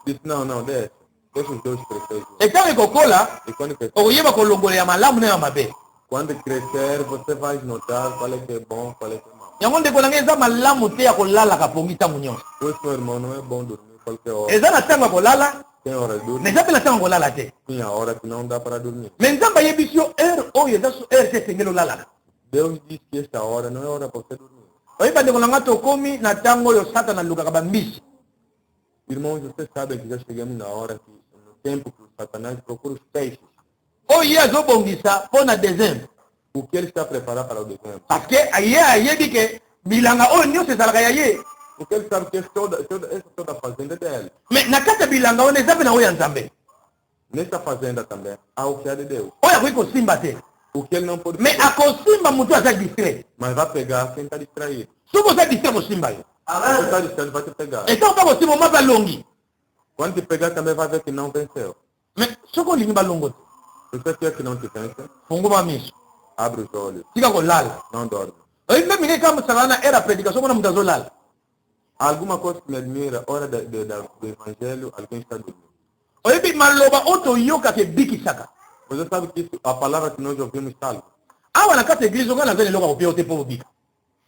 Disse, não, deixa. Deixa os dois crescer juntos. etango ekokola E quando crescer, okoyeba kolongola ya malamu na ya mabe. quando crescer, você vai notar qual é que é bom, qual é que é mau. yango ndeko na ngai eza malamu te ya kolalaka pongi ntango nyonso. Pois, meu irmão, não é bom dormir qualquer hora. eza na ntango ya kolala Tem hora de na dormir, eza mpe na ntango ya kolala te. tem a hora que não dá para dormir. me nzambe ayebisi yo heure oyo eza heure te esengeli olalaka. Deus diz que esta hora não é hora para você dormir. oyeba ndeko na ngai tokomi na ntango oyo satana alukaka bambisi. Irmãos, vocês sabem que já chegamos na hora que, no tempo que o Satanás procura os peixes. oyo ye azobongisa mpo na dezembre. O que ele está preparado para o dezembro? parce que ye ayebi ke bilanga oyo nyonso ezalaka ya ye. Porque ele sabe que essa toda a fazenda é dele. me na kati ya bilanga wana eza mpe na oyo ya nzambe Nessa fazenda também há o que é de Deus. oyo akoki kosimba te. O que ele não pode me fazer, akosimba motu aza distrait. mas vai pegar quem está distraído. soki oza distrait kosimba yo. Quem está distraído vai te pegar. etango mpa kosimba oma balongi. Quando te pegar também vai ver que não venceu. me soki olingi balongo te Você quer que não te vence? funguma miso Abre os olhos, tika kolala. não dorme. oyebi mpe mingi ekamosaka na era prédication mona moto azolala. Há alguma coisa que me admira, hora do evangelho, alguém está dormindo. oyebi maloba oyo toyokaka ebikisaka. Você sabe que isso, a palavra que nós ouvimos salva. awa na kati ya eglize ongai naza eloko akopia yo te mpo obika.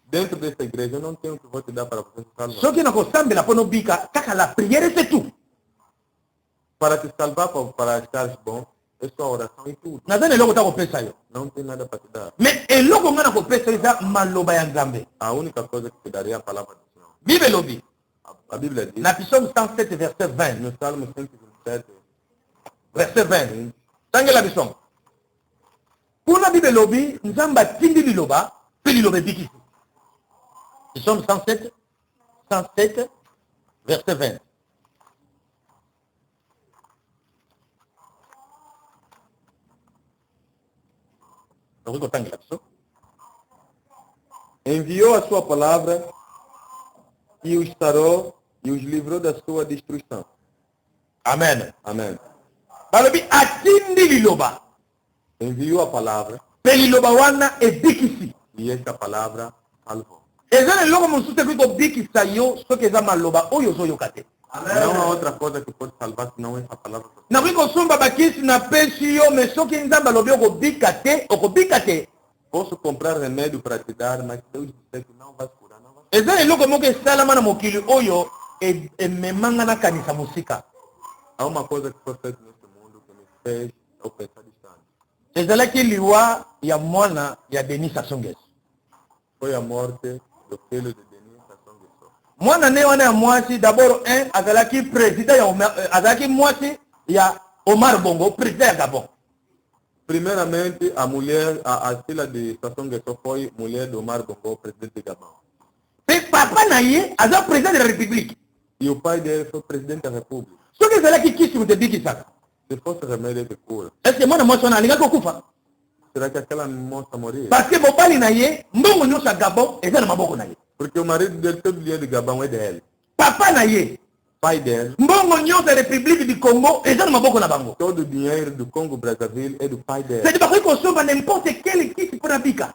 Dentro dessa igreja, eu não tenho o que vou te dar para você se salvar. soki nakosambela mpo nobika kaka la priere c'est tout. Para te salvar, para estar bom, é só oração e tudo. naza na eloko ta kopesa yo. Não tem nada para te dar. me eloko ngai nakopesa yo eza maloba ya nzambe. A única coisa que te daria é a palavra do Senhor. bible elobi A Bíblia diz, na psaume 107 verset 20 no Salmo 127, verset 20 tangela biso kuna bible elobi nzambe atindi liloba mpe liloba ebikisi. psaume 107 verset 20 okoki kotangela biso. enviou a sua palavra que os sarou e os livrou da sua destruição. Amen. Amém. Balobi atindi liloba. Enviou a palavra Pe liloba wana ebikisi. e esta palavra salvou. Eza eloko mosusu ekoki kobikisa yo soki eza maloba oyo ozoyoka te. Não há outra coisa que pode salvar senão essa palavra. Nakoki kosomba bakisi napesi yo me soki nzambe alobi okobika te. Posso comprar remédio para te dar, mas Deus disse que não vai curar, não vai. Eza eloko moko esalama na mokili oyo ememanga nakanisa mosika. Há uma coisa que foi feita neste mundo que me fez eu pensar distante. Ezalaki liwa ya mwana ya Denis Sassou Nguesso. Foi a morte do filho de Denis Sassou Nguesso. Mwana ne wana ya mwasi d'abord azalaki président azalaki mwasi ya Omar Bongo, président ya Gabon. Primeiramente, a filha de Sassou Nguesso foi mulher de Omar Bongo, presidente de Gabão. Pe papa na ye aza président de la République. E o pai dele foi presidente da República. Soki ezalaki kisi moto ebikisaka. Se fosse remédio que cura, Est-ce que mwana mwasi wana alingaki kokufa? será que aquela moça moria? Parce que mobali na ye mbongo nyonso ya Gabon eza na maboko na ye. Porque o marido dele, todo o dinheiro de Gabão é dele. Papa na ye Pai dele, mbongo nyonso ya République du Congo eza na maboko na bango. todo o dinheiro do Congo Brazzaville é do pai dele. C'est bakoki kosomba n'importe quel kisi mpona bika.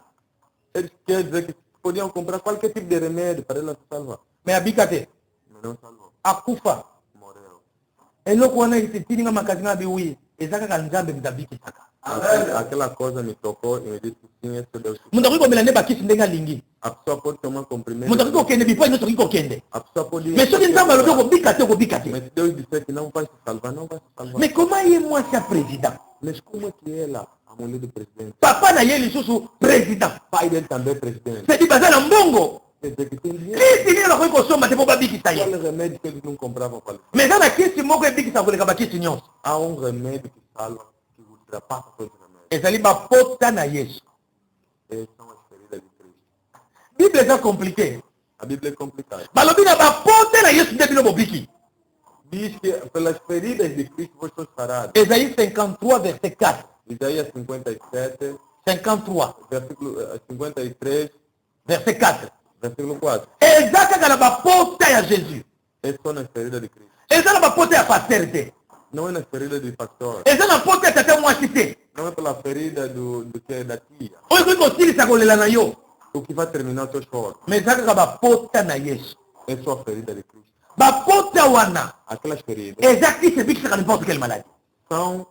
Eles querem dizer que podiam comprar qualquer tipo de remédio para ela se salvar. Mais abika te Mas não salvou. akufa. Morreu. Eloko wana esetininga makasi nga biwi eza kaka nzambe moto abikisaka. Aquela coisa me tocou e me disse sim, esse é Deus. Moto akoki komela nde bakisi ndenge alingi. A pessoa pode tomar comprimento. Moto akoki kokende bipai nyonso akoki kokende. A pessoa pode ir. Mais soki nzambe alobi okobika te okobika te. Mas se Deus disser que não vai se salvar, não vai se salvar. Mais comment ye mwasi ya président? Mas como é que ela, a mulher do presidente, Papa na ye lisusu président. pai dele também é presidente, C'est-à-dire baza na mbongo. quer dizer que tem dinheiro? Kisi nini bakoki kosomba te mpo babikisa ye. Qual remédio que eles não compravam para eles? Mais eza na kisi moko ebikisa koleka bakisi nyonso. Há um remédio que salva, que ultrapassa todos os remédios. Ezali bapota na Yesu. Essas são as feridas de Cristo. Bible eza compliqué. A Bíblia é complicada. Balobi na bapota na Yesu nde bino bobiki. Diz que pelas feridas de Cristo vós sois sarados. Esaïe 53 verset 4. Isaías 57, 53 versículo 53, verset 4. versículo 4. Eza kaka na bapota ya Jésus. Essas são as feridas de Cristo. Eza na bapota ya paster te. Não é nas feridas do pastor. Eza na pota ya tata mwasi te. Não é pela ferida do que é da tia. Oyo ekoki kosilisa kolela na yo. O que vai terminar o seu choro. Mais eza kaka bapota na Yesu. É só a ferida de Cristo. Bapota wana Aquelas feridas eza kisi ebikisaka n'importe quelle maladie.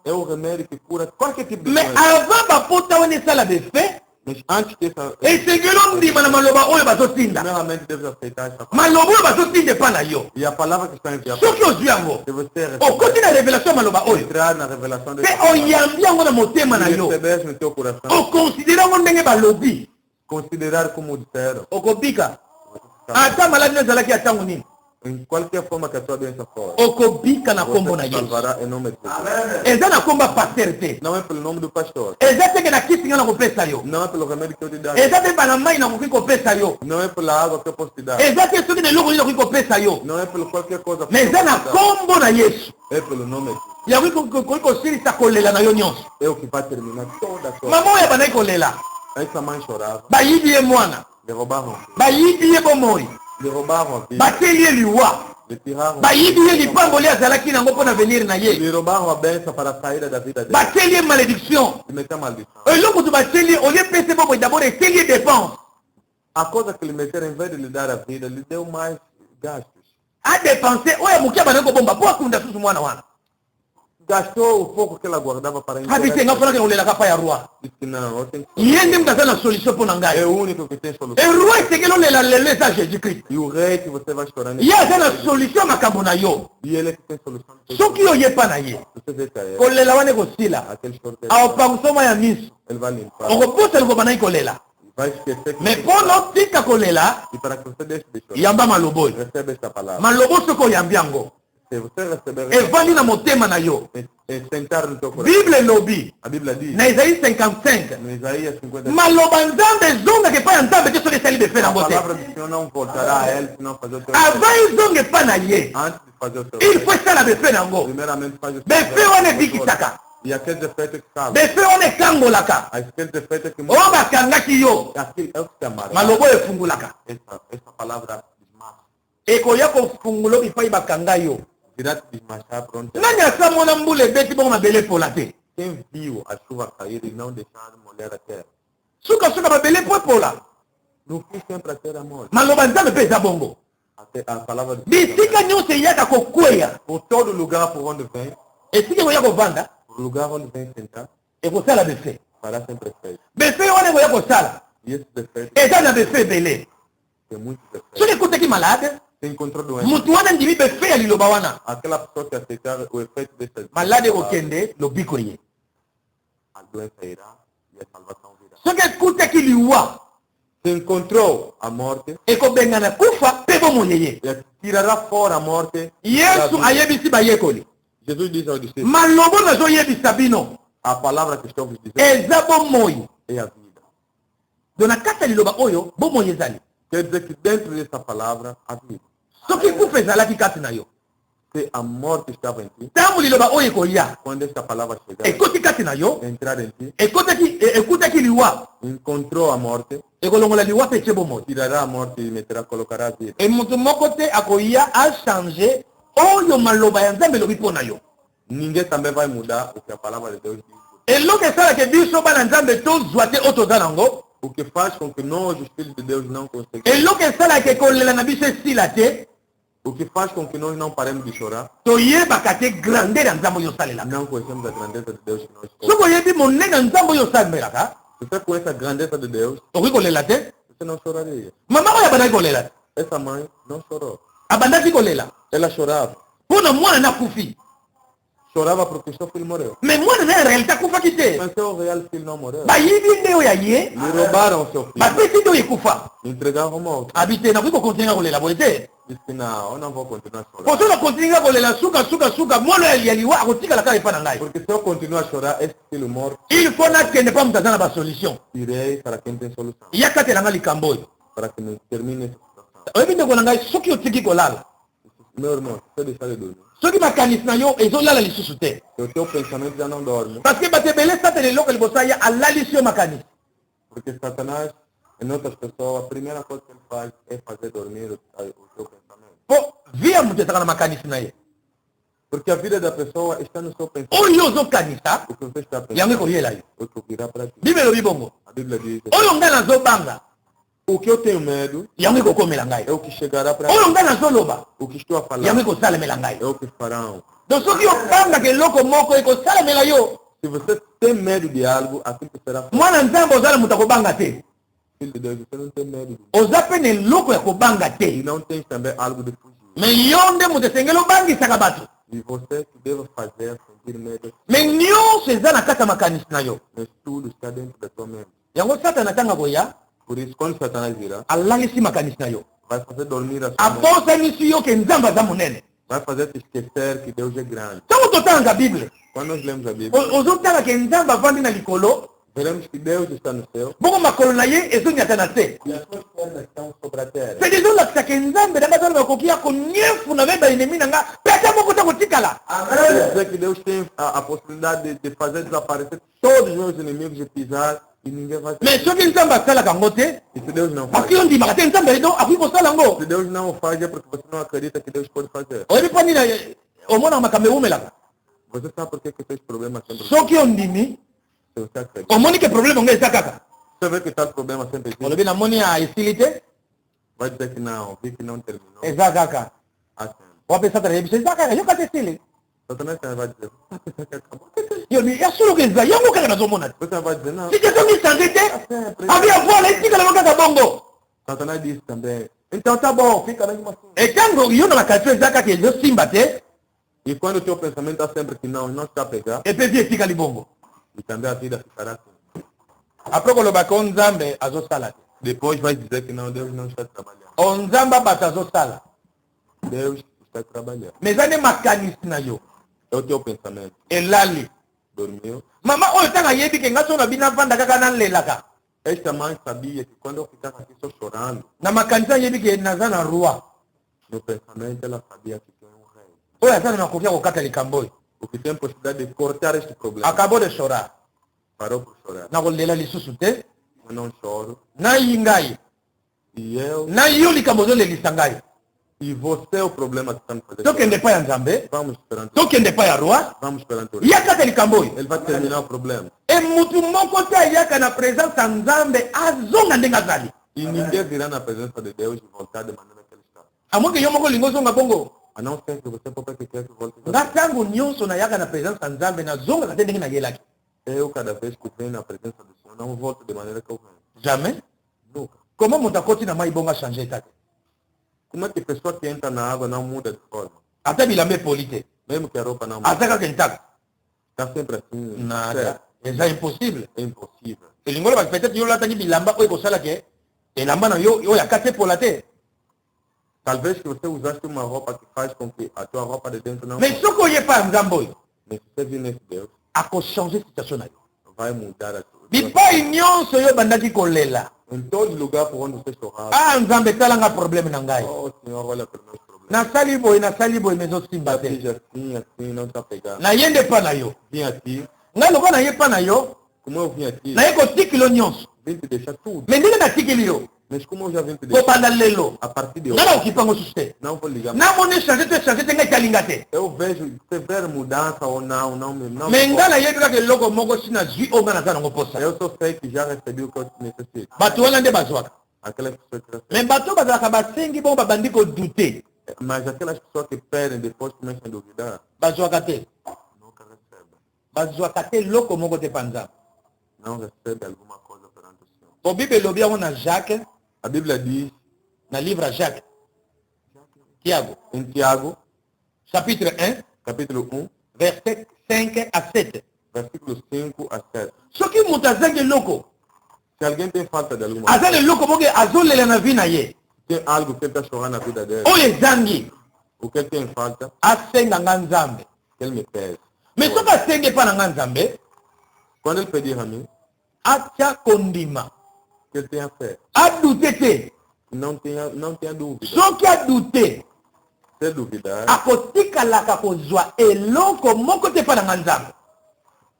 é o remédio que cura qualquer tipo de Mais doença. avant bapota wana esala befe, Mas antes dessa, esengeli ondima na maloba oyo bazotinda. primeiramente deve aceitar essa palavra. Maloba oyo bazotinda epa na yo. E a palavra que está enviada, Soki ozwi yango se você okoti na révélation ya maloba oyo entrar na revelação mpe dessa palavra, oyambi yango na motema na e yo, receber no teu coração, okonsidere yango ndenge balobi, considerar como disseram, okobika ata maladi no ezalaki ya ntango nini, em qualquer forma que a sua doença for, okobika na nkombo na você se Yesu. salvará em nome de Jesus. Eza na nkombo ya paster te, Não é pelo nome do pastor, eza teke na kisi nga na kopesa yo, não é pelo remédio que eu te dar, eza te bana mai nakoki kopesa yo, não é pela água que eu posso te dar, eza te soki na eloko nini nakoki kopesa yo, não é pelo qualquer coisa que mais eu eza na posso te dar, nkombo na Yesu é pelo nome de Jesus. yango koki kosilisa kolela na yo nyonso. É o que vai terminar toda a sua. Mama oyo abandaki kolela, Essa mãe chorava, bayibi ye mwana, derrubavam, bayibi ye bomoi, derrubavam a vida, bateli ye liwa, lhe tiravam, bayibi ye lipango li azalaki nango mpo na venir na ye, lhe roubavam a bênção para a saída da vida dele, bateli ye malédiction. e meter maldição. Eloko tu bateli ye olie pese bomoi d'abord eteli ye dépense, A coisa que lhe meteram, em vez de lhe dar a vida, lhe deu mais gastos. adepense oyo amoki abandaki kobomba mpo akunda susu mwana wana. Gastou o pouco que ela guardava para Abi te nga mponaki kolelaka pa ya roi, Disse que não, eu tenho que... ye nde moto aza na solution mpo na É ngai. o único que tem solução. E roi esengeli olela lelo eza Jésus Christ, E o rei que você vai chorar ye aza na solution ya makambo na yo. E ele é que tem solução. Soki oye pa na ye Você vê que é ele, kolela wana ekosila, aquele choro dele, aopangisoma ya miso, ele vai limpar. okopusela kobandaki kolela. Vai esquecer que... Mais mpo notika kolela, E para que você deixe de chorar, yamba maloba oyo. recebe esta palavra. Maloba soki oyambi yango Se você receber evandi na motema na yo. e sentar no teu coração, Bible elobi a Bíblia diz, na Isaïe 55, no Isaías 50, maloba nzambe ezongaka epai ya nzambe te soki esali befe a nango te. palavra do Senhor não voltará a ele se não fazer o teu Avant ezonga epai na ye, antes de fazer o teu il faut esala befe nango. primeiramente faz o Befe wana ebikisaka, E aqueles efeitos que sabem, befe wana ekangolaka, aqueles efeitos que oyo bakangaki yo, aquilo é o que te amará. maloba oyo efungulaka. Essa palavra desmarca. ekoya kofungula bipai bakanga yo. Virá te desmanchar pronto. Nani asamona mbula ebeti bongo mabele pola te. Quem viu a chuva cair e não deixar molhar a terra? Suka mabele po pola. Não fiz sempre a terra morta. Maloba nzambe pe eza bongo. A palavra de Bisika nyonso eyaka kokweya. por todo lugar por onde vem, Esika ekoya kovanda, por lugar onde vem sentar, ekosala befe. fará sempre efeito. Befe wana ekoya kosala. E esse defeito Eza na befe ebele. tem muito defeito. Soki ekutaki malade, Se encontrou doença, mutu wana ndimi befe ya liloba wana. aquela pessoa que aceitar o efeito dessa Malade palavra, ekokende, lobiko ye. a doença irá e a salvação virá. Soki ekutaki liwa, Se encontrou a morte, ekobengana kufa pe bomoi ye. e tirará fora a morte. Yesu ayebisi bayekoli. Jesus diz aos discípulos, Malobo nazoyebisa bino, a palavra que estou vos dizendo eza bomoi. é a vida. Dona kata liloba oyo, bomoi ezali. Quer dizer que dentro dessa palavra, há vida. Soki kufa ezalaki kati na yo, Se a morte estava em ti, ntango liloba oyo ekoya, quando esta palavra chegar, ekoti kati na yo, entrar em ti, ekutaki liwa, encontrou a morte, ekolongola liwa pe tie bomoi. tirará a morte e meterá, colocará a vida. E mutu moko te akoya achange oyo maloba ya nzambe elobi mpo na yo. Ninguém também vai mudar o que a palavra de Deus diz. Eloko esalaka biso bana nzambe tozwa te oyo toza nango, O que faz com que nós, os filhos de Deus, não conseguimos. eloko esalaka ekolela na biso esila te, O que faz com que nós não paremos de chorar. toyebaka te grandeur ya nzambe oyo osalelaka. Não conhecemos a grandeza de Deus que nós Soki oyebi monene ya nzambe oyo osambelaka, Se você conhece a grandeza de Deus, okoki kolela te. você não choraria. Mama oyo abandaki kolela te, Essa mãe não chorou. abandaki kolela Ela chorava. mpo na mwana na akufi. Chorava porque seu filho morreu. Me mwana na ya realite akufaki te, Mas seu real filho não morreu. bayibi nde oyo aye, Lhe roubaram seu filho. bapesi nde oyo ekufa. Entregaram morto. Abi te nakoki kokontinue kolela boye te. Disse, não, eu não vou continuar a chorar. Po so nakontinue kolela suka mwana ya liwa akotikala kaka epa na ngai. Porque se eu continuar a chorar, esse filho morto, Il faut nakende pa moto aza na basolution. irei para quem tem solução. Yakatelanga likambo oyo. Para que me termine essa situação. Oyebi ndeko na ngai soki otiki kolala, Meu irmão, se você deixar de dormir, soki makanisi na yo ezolala lisusu te. se o teu pensamento já não dorme, Parce que bato ebele satana eloko liboso ya alalisi yo makanisi. porque Satanás, em outras pessoas, a primeira coisa que ele faz é fazer dormir o teu pensamento. Po vi ya moto ezalaka na makanisi na ye. Porque a vida da pessoa está no seu pensamento. Oyo ozokanisa O que você está pensando, yango ekoyela yo. o que virá para ti. Bible elobi bongo. A Bíblia diz, Oyo ngai nazobanga o que eu tenho medo yango ekokomela ngai. é o que chegará para Oyo ti. ngai nazoloba O que estou a falar yango ekosalemela ngai. é o que farão. Donc soki obangaka eloko moko ekosalemela yo, Se você tem medo de algo, aquilo será feito. mwana nzambe oza na moto akobanga te, Filho de Deus, você não tem medo. oza mpe na eloko ya kobanga E te. não tens também algo de fugir. Me yo nde moto esengeli obangisaka bato. E você que deve fazer sentir medo, Me nyonso eza na kati ya makanisi na yo. mas tudo está dentro da tua mente. Yango satana ntango akoya Por isso, quando Satanás virá, alalisi makanisi na yo, vai fazer dormir a sua mente. abosanisi yo ke nzambe aza monene. Vai fazer te esquecer que Deus é grande. Ntango totanga bible, Quando nós lemos a Bíblia, ozotanga ke nzambe avandi na likolo, veremos que Deus está no céu bongo makolo na ye ezonyata na te. e as suas pernas estão sobre a terra. Pede ezolakisa ke nzambe nanga azali bakoki ya koniefuna be baenemi na nga mpe ata moko te kotikala. Quer dizer que Deus tem a possibilidade de fazer desaparecer todos os meus inimigos e pisar e ninguém vai Me soki nzambe asalaka yango te, E se Deus não faz? baki yo ndimaka te nzambe edo akoki kosala yango. Se Deus não faz é porque você não acredita que Deus pode fazer. oyebi mpo nini omonaka makambo ewumelaka. Você sabe por que que esses problemas sempre Soki ondimi Se você acredita. omoni ke probleme onge eza kaka, Você vê que tal problema sempre existe. olobi namoni ya esili te, Vai dizer que não, vi que não terminou. eza kaka. Assim. Wape satana yebiso eza kaka yo kaka esili. Satanás também vai dizer, "Ah, pensar que acabou." Yobi ya soloka eza yango kaka nazomona te. Você vai dizer, não. situation change te, Sempre. abi avoila etikala kaka bongo. Satanás disse também, então tá bom, fica mesmo assim. Etango yo na makalisi eza kaka ezosimba te, E quando o teu pensamento está sempre que não está a pegar, epe vi etikali bongo. e também a vida ficará assim. apres kolobaka o nzambe azosala te, Depois vai dizer que não, Deus não está trabalhando. o nzambe bato azosala, Deus está trabalhando. me eza nde makanisi na yo É o teu pensamento. elali. Dormiu. Mama oyo ntango ayebi ke nga so na bino avanda kaka nalelaka, Esta mãe sabia que quando eu ficava aqui só chorando, na makanisi ayebi ke naza na roi no pensamento ela sabia que tem um rei. oyo aza na makoki ya kokata likambo oyo. O que tem possibilidade de cortar este problema. Acabou de chorar, Parou por chorar. nakolela lisusu te, Eu não choro. nayi ngai E eu nayi yo likambo ozolelisa ngai. E você é o problema que está me fazendo. tokende pa ya nzambe Vamos perante tokende pa ya roi Vamos perante o Rei. yaka te likambo oyo Ele vai terminar o problema. e mutu moko te ayaka na présence ya nzambe azonga ndenge azali E ninguém virá na presença de Deus e voltar de maneira que ele está. amoke yo moko olingi ozonga bongo A não ser que você próprio quer que volte. nga ntango nyonso nayaka na présence ya nzambe nazongaka te ndenge nayelaki Eu, cada vez que venho na presença do Senhor, não volto de maneira que eu venho. jamais Nunca. comment moto akoti na mai bongo achange ta te Como é que a pessoa que entra na água não muda de forma? ata bilamba epoli te Mesmo que a roupa não muda. aza kaka intacte Está sempre assim. nada Certo. eza impossible É impossível. elingi oloba peut-être yo olataki bilamba oyo ekosala ke elamba na yo oyo aka te epola te Talvez que você usaste uma roupa que faz com que a tua roupa de dentro não... mais soki oye pa ya nzambe oyo Mas se você vir nesse Deus, akochange situation na yo vai mudar a tua... bipai nyonso oyo ebandaki kolela Em todo lugar por onde você chorava. nzambe etalanga problème na ngai Oh, Senhor, olha para os meus problemas. nasali boye me ezosimba Já te fiz assim, não está pegando. naye nde pa na yo Vim aqui, ngai lokola naye pa na yo como eu vim aqui, naye kotikili yo nyonso vim te deixar tudo. me ndenge natikili yo Mas como eu já vim te deixar, kobanda lelo a partir de ngai hoje, nakokipango susu te não vou ligar. namoni echange te ngai talinga te Eu vejo se ver mudança ou não me me ngai nayebi kaka eloko moko si nazwi oyo ngai naza nango posa Eu só sei que já recebi o que eu necessito. bato wana nde bazwaka Aquelas pessoas que me recebem. bato bazalaka basengi bongo babandi kodute Mas aquelas pessoas que pedem depois começam a duvidar, bazwaka te nunca recebem. bazwaka te eloko moko te pa nzambe Não recebem alguma coisa perante o Senhor. po bible elobi yango na jacques A Bíblia diz na livre ya jacques tiago em Tiago, chapitre 1 capítulo 1, verset 5 à 7 versículos 5 a 7. soki moto azangi eloko Se alguém tem falta de alguma aza na coisa, eloko moko azolela na vi na ye tem algo que ele está chorando na vida dele, oyo ezangi o que ele tem falta, asenga nga nzambe que ele me pede. me soki asenge epa na nga nzambe Quando ele pedir a mim, atya kondima que ele tenha fé. adute te Não tenha dúvida. soki adute Se duvidar, akotikalaka kozwa eloko moko te epa na nga nzambe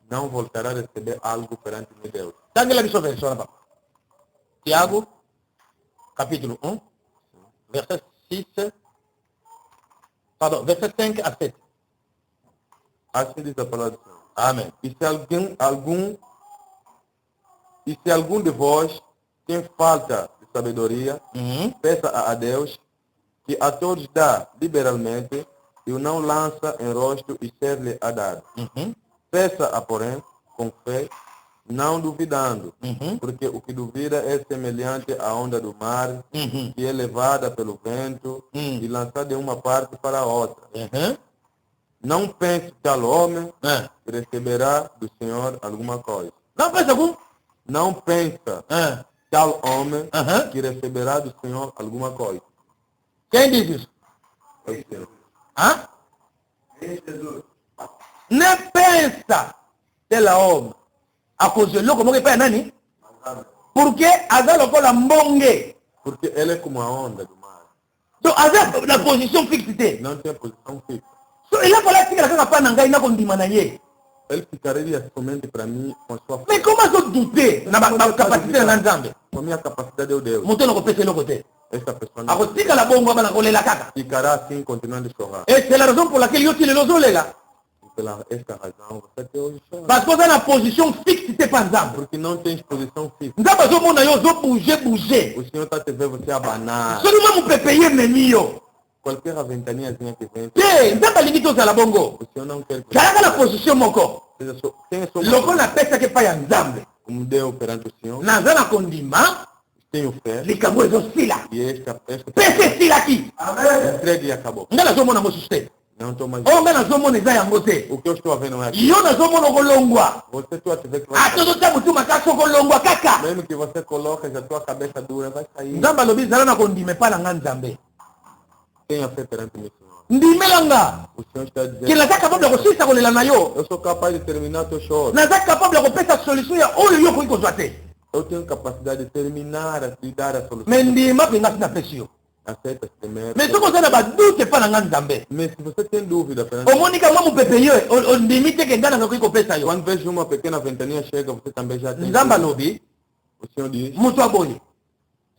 não voltará a receber algo perante meu Deus. tangela biso version na papa tiago capítulo 1 verset 6 pardon verset 5 à 7 Assim diz a palavra do Senhor. amen E se algum de vós tem falta de sabedoria, peça a Deus, que a todos dá liberalmente, e o não lança em rosto e ser-lhe a dar. Peça-a, porém, com fé, não duvidando, porque o que duvida é semelhante à onda do mar, que é levada pelo vento e lançada de uma parte para a outra. Não pense tal homem que receberá do Senhor alguma coisa. não pensa como Não pensa tal homem que receberá do Senhor alguma coisa. quem diz isso É o Senhor. ne pensa tela homme akozi eloko moko epai ya nani porque aza lokola mbonge Porque ele é como a onda do mar. donc aza na position fixe te Não tem posição fixa. so eloko alatikala kaka pa na ngai nakondima na ye Ele ficaria somente para mim com a sua mais fé. comment azodute na bacapacité na nga nzambe Com a minha capacidade é Deus. moto nakopesa eloko te Essa pessoa não akotikala bongo abana kolela kaka ficará assim, continuando a chorar. et c'est la raison pour laquelle yo ti lelo ozolela E pela esta razão, você até hoje chora. parce que oza na position fixe te pa nzambe Porque não tem posição fixa. nzambe azomona yo ozobouge bouge O Senhor está te vendo você abanar. soki mwa mopepe ye ememi yo Qualquer aventaniazinha que vem, te nzambe alingi tozala bongo o Senhor não quer que zalaka na position moko tenha só lokola napesaki epai ya nzambe como deu perante o Senhor. naza na kondima Tenho fé. likambo ezosila E esta pese esilaki entregue e acabou. ngai nazomona mosusu te Não estou mais. oyo ngai nazomona eza yango te O que eu estou a ver não é aqui. yo nazomona okolongwa Você tu a te ver que vai atozotya motu makasi okolongwa kaka mesmo que você coloque a tua cabeça dura, vai sair. nzambe alobi zala na kondima epai na nga nzambe Tenha fé perante o meu Senhor. ndimelanga O Senhor está ke dizendo, naza capable ya kosilisa kolela na yo eu sou capaz de terminar teu choro. naza capable ya kopesa solution ya oyo yo okoki kozwa te Eu tenho capacidade de terminar, de dar a solução. me ndima mpenga si napesi yo Aceita esse temer. me soki oza na badute epai na nga nzambe Mas se você tem dúvida perante omoni ka mwa mopepe yo ondimi te ke ngai nakoki kopesa yo quando vejo uma pequena ventania chega, você também já tem. nzambe alobi O Senhor diz, moto aboye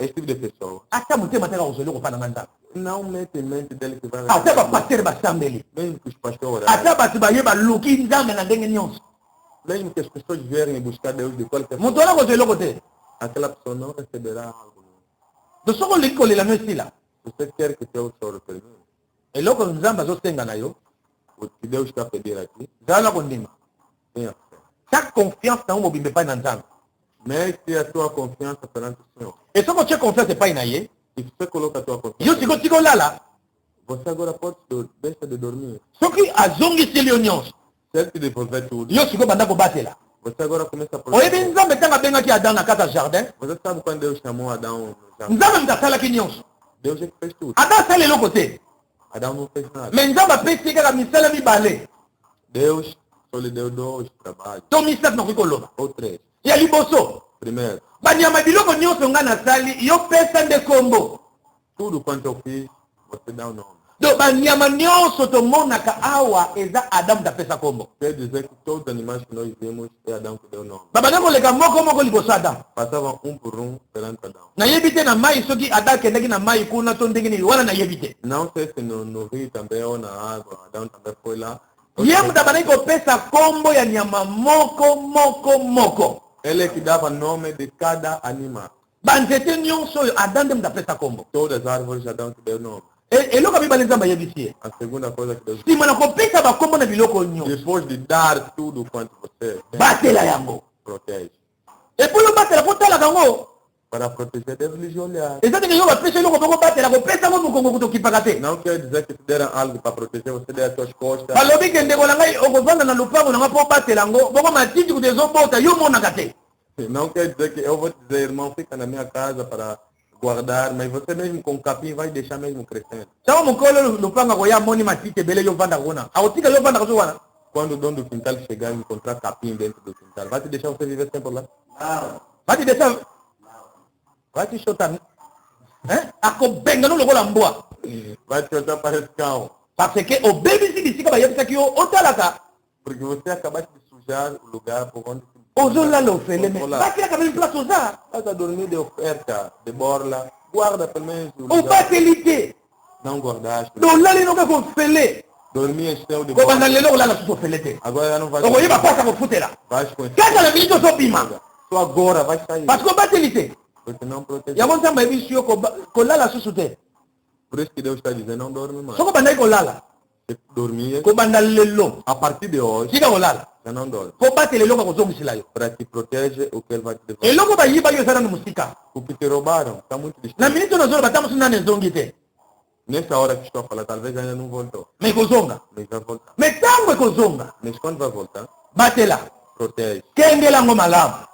Esse tipo de pessoa. Até muito tempo até o Zolio para mandar. Não mete em mente dele que vai Até para pastor bastante. Mesmo que os pastores, Até para se bater para Luki Nzambe na dengue news. mesmo que as pessoas vierem buscar Deus de qualquer Muito forma, lá o Zolio côté. aquela pessoa não receberá algo. Do soko likole la mesila. Você quer que Deus só termine? E logo Nzamba zo tenga na yo. O que Deus está a pedir aqui, Zala kondima. tenha fé. Chaque confiance dans mo bimbe pa na Nzamba. Mete a tua confiança perante o Senhor. E soko che confiance pa na ye. E você coloca a tua Yo confiança, tiko lala. você agora pode deixar de dormir. Soki azongi sili nyonso. Se ele te devolver tudo, Yo siko banda ko batela. você agora começa a Oyebi proteger. Nzambe tanga benga ki Adam na kata jardin. Você sabe quando Deus chamou Adão no jardim? Nzambe mtasala ki nyonso. Deus é que fez tudo. Adam sale loko te. Adão não fez nada. Mais Nzambe apesi kaka misala mibale. Deus só lhe deu 2 trabalhos, To misala no koloba. ou 3. Ya liboso. Primeiro, Banyama biloko nyonso nga na sali yo pesa nde kombo. tudo quanto eu fiz, você dá o nome. Do banyama nyonso tomonaka awa eza Adam da pesa kombo. Quer dizer que todos os animais que nós vimos é Adão que deu o nome. Babana koleka moko liboso Adam. Passavam um por um perante Adão. Nayebi te na mai soki Adam kendeki na mai kuna to ndenge nini wana nayebi te. Não sei se no rio também ou na água, Adão também foi lá. Ye mutabana kopesa kombo ya nyama moko. Ele é que dava nome de cada animal. Banzete nyonso oyo Adam nde mutapesa kombo. Todas as árvores, Adão que deu o nome. Eloko mibale Nzambe ayebisi ye. A segunda coisa que Deus Nsima na kopesa bakombo na biloko nyonso. depois de dar tudo quanto você tem, Batela yango. protege. Epuis yo batela po talaka yango. Para proteger, deve lhes olhar. Eza ndenge yo bapesa eloko boko batela kopesa ngo mokongo kutokipaka te. Não quer dizer que te deram algo para proteger, você der as suas costas. Balobi ke ndeko na ngai okovanda na lupango na nga po batela yango boko matiti kuti ezobota yo monaka te. Não quer dizer que eu vou te dizer, irmão, fica na minha casa para guardar, mas você mesmo com o capim vai deixar mesmo crescendo. Sango mokolo lupango koya amoni matiti ebele yo vanda kuna. Akotika yo vanda kazo wana. Quando o dono do quintal chegar e encontrar capim dentro do quintal, vai te deixar você viver sempre lá? Não. Vai te deixar. Vai te chutar. Akobenga no lokola mbwa. Vai te olhar para esse cão. Parce que o baby si bisika bayebisa ki yo otalaka. Porque você acabaste de sujar o lugar por onde Ozolala ofele me. Bati la même place oza. Vas a dormir de oferta, de borla. Guarda pelo menos o O lugar. batelite. Não guardaste. Dolali no ka ko fele. Dormir encheu de Ko borla. banda lelo la so fele te. Agora já não vai. O yeba pasa ko futela. Vais com esse. Kaka la minito so bima. Tu agora vai sair. Parce que batelite. Porque não protege. Ya bonza mbebi yo ko lala susu te. Por isso que Deus está dizendo, não dorme mais. Soko banda ko lala. Se dormir, Ko banda lelo. a partir de hoje, Sika ko lala. já não dorme. Ko batele lelo ko zongisila yo. Para te protege o que ele vai te devolver. Eloko ba yiba yo sana no musika. O que te roubaram está muito distante. Na minito no zoro batamu sunane zongi te. Nessa hora que estou a falar, talvez ainda não voltou. Me ko zonga. Mas vai voltar. Me tango ko zonga. Mas quando vai voltar, Batela. protege. Kengela ngo malamu.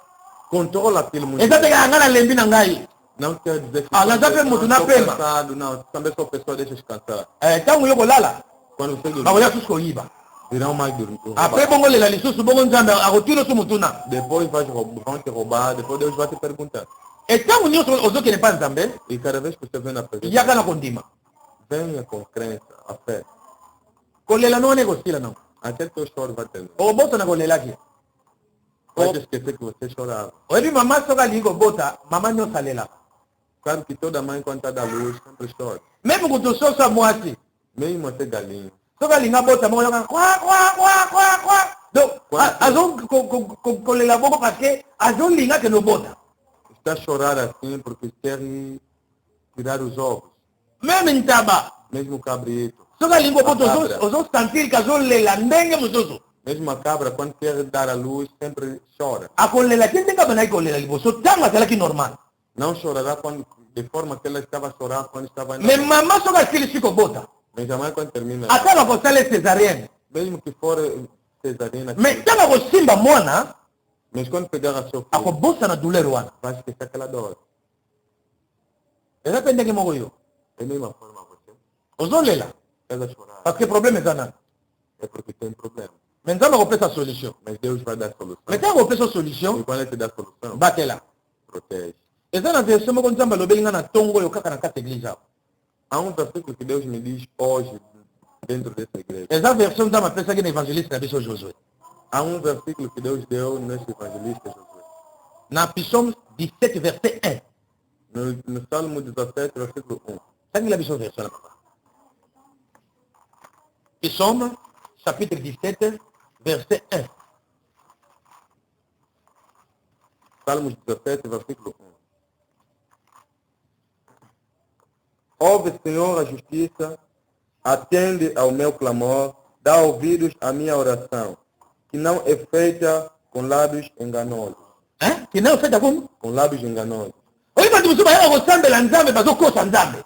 Controla aquilo muito. Eza te ngana lembi na ngai. Não quer dizer que... Ah, não sabe muito, não estou pema. cansado, não. Também sou pessoa, deixa descansar. Tango yo ko lala. Quando você dormir, Bakoya susu ko yiba. virão mais dormir. Après bongo lela lisusu bongo Nzambe akotuna su mutuna. Depois vão te roubar, depois Deus vai te perguntar. Tango nyonso ozokende pa Nzambe E cada vez que você vem na presença, yaka na kondima. venha com crença, a fé. Kolela no ne kosila no. Até teu choro vai terminar. Obosa na kolela ki. Vai te esquecer que você chorava. Oyebi mama soka lingo bota mama nyonso alela. Claro que toda mãe, quando está da luz, sempre chora. Même kutu sosa mwasi. Mesmo até galinha. Soka linga bota mongo yoka kwa. Donc azon kolela bongo parce que azon linga ke no bota. Está a chorar assim porque quer tirar os ovos. Même ntaba. Mesmo o cabrito. Soka lingo bota ozo sentir que azon lela ndenge mususu. Mesmo a cabra, quando quer dar a luz, sempre chora. Akolela tende ka bana ikolela liboso tanga sala ki normal. Não chorará quando, de forma que ela estava a chorar quando estava Mais mama soka kili siko bota. Mas jamais quando termina. Atala ko sala césarienne. Mesmo que for cesarina. Mais tanga ko simba mwana Mas quando pegar a sua filha, akobosa na douleur wana. vai esquecer aquela dor. Eza pende ke moko yo. Da mesma forma você. Ozolela Estás a chorar. parce que problème eza na. É porque tem problema. Mais Nzambe akopesa solution. Mas Deus vai dar solução. Mais tanga kopesa E solution quando Ele te dá solução, batela. protege. Eza na verset moko Nzambe alobeli nga na tongo yo kaka na kati église awa. Há um versículo que Deus me diz hoje dentro dessa igreja. Eza verset Nzambe apesaki na évangéliste na biso Josué. Há um versículo que Deus deu nesse evangelista Josué. Na Psaume 17 verset 1. No Salmo 17, versículo 1. Tangela biso verso na papa. Psaume, chapitre 17, verset 1. Salmos 17, versículo 1. Ouve, Senhor, a justiça, atende ao meu clamor, dá ouvidos à minha oração, que não é feita com lábios enganosos. Que não feita como? Com lábios enganosos. Oyi bantu musuba yaba kosambela nzambe bazokosa nzambe.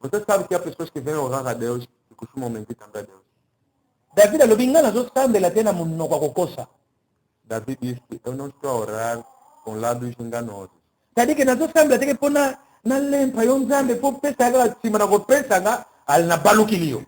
Você sabe que há pessoas que vêm orar a Deus e costumam mentir também a Deus. David alobi nga nazosambela te na monoko ya kokosa. Davi disse que eu não estou a orar com lábios enganosos. Tadi ke nazosambela teke mpo nalempa yo nzambe mpo pesa kaka nsima na kopesa nga ali na balukili yo.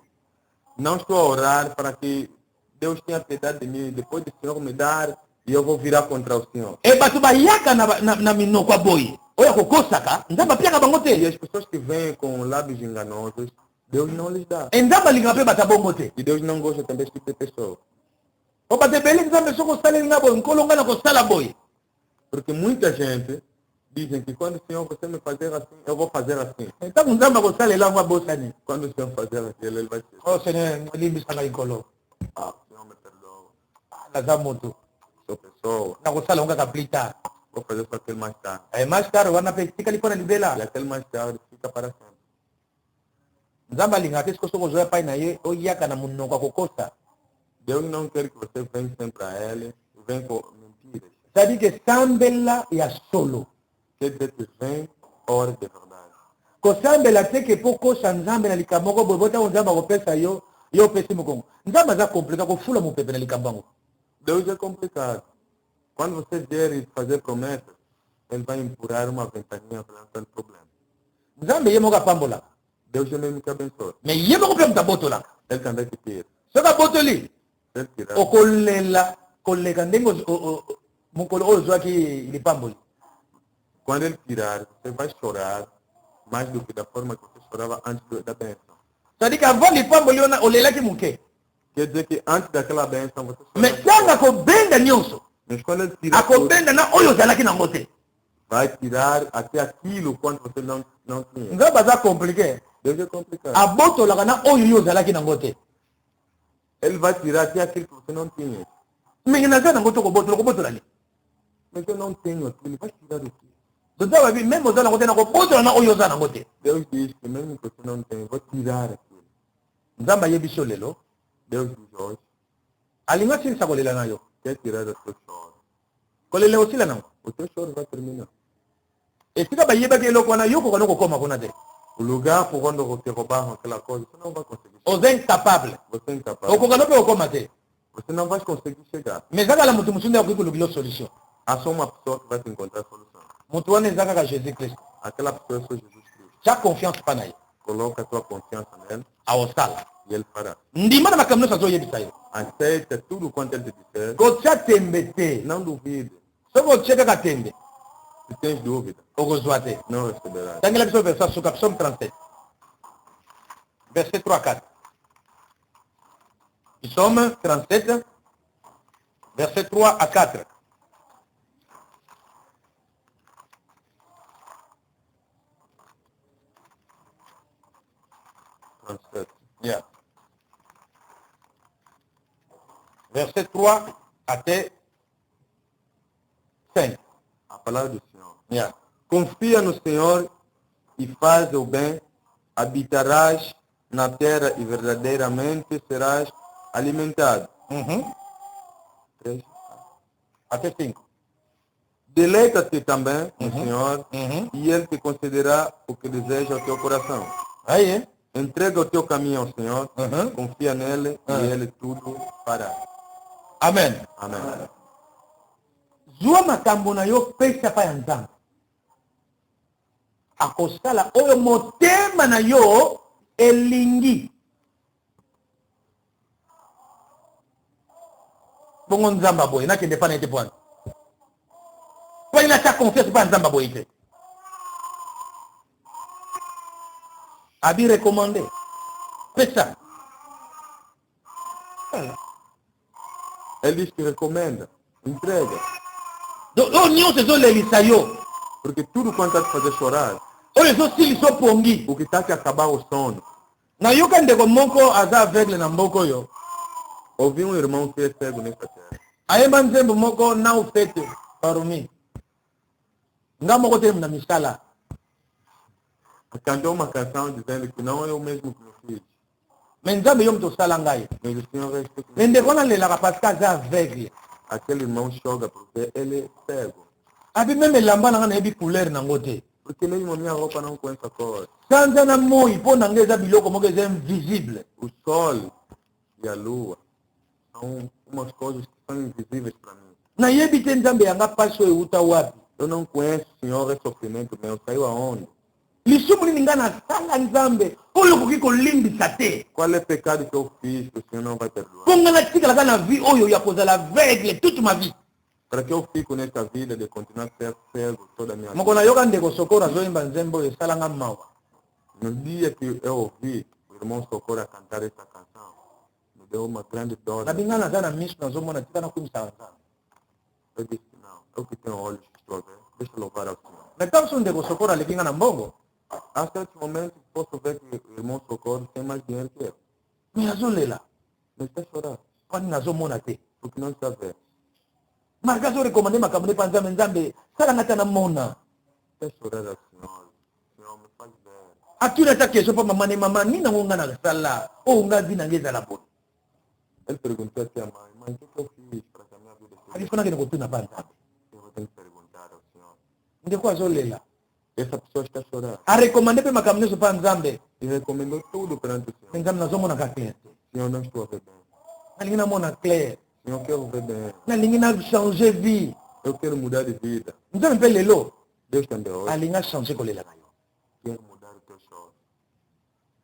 Não estou a orar para que Deus tenha piedade de mim, depois do Senhor me dar e eu vou virar contra o Senhor. E bato bayaka na minoko ya boye oyo akokosaka nzambe apiaka bango E te. as pessoas que vêm com lábios enganosos, Deus não lhes dá. E nzambe alingaka mpe bato abongo te. E Deus não gosta também desse tipo de pessoa. O bato ebele nzambe soki osaleli nga boye nkolo nga na kosala boye. Porque muita gente dizem que quando o Senhor você me fazer assim, eu vou fazer assim. Ntango nzambe akosalela ngo abosani. Quando o Senhor fazer aquilo, Ele vai dizer, O Senhor elimbisanga nkolo. ah, Senhor me perdoa. Naza moto. Sou pessoa, nakosala ngo kaka plus tard. vou fazer só aquilo mais tarde. Mais tard wana mpe tikali mpo na E libela. aquele mais tarde fica para sempre. Nzambe alingaka te soki ozoya epai na ye oyaka na monoko ya kokosa. Deus não quer que você venha sempre a Ele e venha com mentiras. C'est-à-dire que sambela ya solo. Quer dizer que vem hora de verdade. Kosambela te ke mpo kosa nzambe na likambo moko boye botango nzambe akopesa yo yo opesi mokongo. Nzambe aza komplika kofula mopepe na likambo yango. Deus é complicado. Quando você vier fazer promessas, Ele vai empurrar uma ventaninha para aquele problema. Nzambe ye moko apambolaka. Deus é mesmo que abençoa. Mais ye moko mpe moto abotolaka. Ele também te tira. Soki abotoli Se Ele tirar, okolela koleka ndenge mokolo oyo ozwaki lipamboli. quando Ele tirar, você vai chorar mais do que da forma que você chorava antes da bênção. C'est-à-dire qu'avant lipamboli wana olelaki moke. Quer dizer que antes daquela bênção você Mais chorava. ntango akobenda nyonso Mas quando Ele tirar, tudo, akobenda na oyo ozalaki nango te. vai tirar até aquilo quando você não tinha. Nzambe aza compliqué. Deus é complicado. Abotolaka na oyo yo ozalaki nango te. Ele vai tirar até aquilo que você não tinha. Mingi naza nango te kobotola ni. Mas eu não tenho aquilo, vai tirar o quê? Toza babi même oza nango te nakobotola na oyo oza nango te. Deus diz que mesmo que você não tem, vou tirar aquilo. Nzambe ayebi biso lelo Deus diz hoje, alingi asilisa kolela na yo. quer tirar o seu choro. Kolela osila nango. O teu choro vai terminar. Esika bayebaki eloko wana yo kokana kokoma kuna te. O lugar por onde você roubaram aquela coisa, você não vai conseguir. Oza incapable. Você é incapaz. okokana mpe kokoma te. Você não vai conseguir chegar. Mais eza kala moto mosusu nde akoki kolukila solution. Há só uma pessoa que vai te encontrar a solução. Moto wana eza kaka Jésus Christ. Aquela pessoa é só Jesus Cristo. Tia confiance mpa na ye Coloca a tua confiança nele aosala. e ele fará. Ndima na makambo nyonso azoyebisa yo. Aceita tudo quanto ele te disser. kotia tembe te. Não duvide. Soki otie kaka tembe Se tens dúvida, okozwa te. não receberás. Tangela biso verset suka psaume 37. Verset 3 à 4. Psaume 37, verset 3 à 4. Yeah. Verset 3 até 5. A palavra do Senhor. Yeah. Confia no Senhor e faz o bem, habitarás na terra e verdadeiramente serás alimentado. 3. Até 5. Deleita-te também no Senhor e Ele te concederá o que deseja o teu coração. Aí, hein? Entrega o teu caminho ao Senhor, confia nele e Ele tudo fará. Amen. Amém. Zwa makambo na yo pesa pa ya nzambe. Akosala oyo motema na yo elingi. Bongo nzamba boye nakende pa na ete bwana. Po ina ta confiance pa nzamba boye te. Abi recommandé. Pesa. Ele diz que recomenda, entrega. Do nyonso ezolelisa yo. Porque tudo quanto está te fazer chorar, oyo ezosilisa opongi. o que está te acabar o sono. Nayoka ndeko moko aza aveugle na mboka oyo. Ouvi um irmão que é cego nessa terra. Ayemba nzembo moko na ufete parumi. Nga moko te na misala. Cantou uma canção dizendo que não é o mesmo que eu fiz. Mais nzambe yo mutu osala ngai. Mas o Senhor respeita. Mais ndeko nalelaka parce que aza aveugle. Aquele irmão choga porque ele é cego. Abi meme elamba na nga nayebi couleur nango te. Porque mesmo a minha roupa não conhece a cor. Sanza na moi mpo na nga eza biloko moko eza invisible. O sol e a lua são umas coisas que são invisíveis para mim. Nayebi te nzambe yanga pasi oyo euta wapi. Eu não conheço, Senhor, esse sofrimento meu. Saiu aonde? Lisumu nini nga nasala nzambe oyo okoki kolimbisa te. Qual é o pecado que eu fiz que o Senhor não vai perdoar? Mpo nga natikalaka na vie oyo ya kozala aveugle toute ma vie. Para que eu fico nessa vida de continuar a ser cego toda a minha vida? Moko nayoka ndeko Sokoro azoyemba nzembo oyo esalanga mawa. No dia que eu ouvi o irmão Socorro a cantar essa canção, me deu uma grande dor. Nabi nga naza na miso nazomona tika nakumisaka nzambe. Eu disse, não, eu que tenho olhos que estou a ver, deixa eu louvar ao Senhor. Mais ntango so ndeko Sokoro aleki nga na mbongo. Há certos momentos que posso ver que o irmão Socorro tem mais dinheiro que eu. Mais azolela. Mas está a chorar, Wani nazomona te. porque não está a ver. Marika azorekomande makambo nepa nzambe nzambe salanga te namona. Está a chorar ao Senhor. Senhor, me faz ver. Atuna ta question mpo mama ne mama nini nango nga nasala oyo nga vi nange ezala boni. Ele perguntou até a mãe, mãe, o que eu fiz para que a minha vida seja? Alifuna kende kotuna pa nzambe. Eu vou ter que perguntar ao Senhor. Ndeko azolela. Essa pessoa está a chorar. Arekomande mpe makambo nyonso pa nzambe. E recomendou tudo perante o Mpe Senhor. nzambe nazomonaka clair te. Senhor, não estou a ver bem. Nalingi namona clair. Senhor, quero ver bem. Nalingi na changer vie. Eu quero mudar de vida. Nzambe mpe lelo Deus também hoje alingi achanger kolela na yo. quer mudar o teu choro.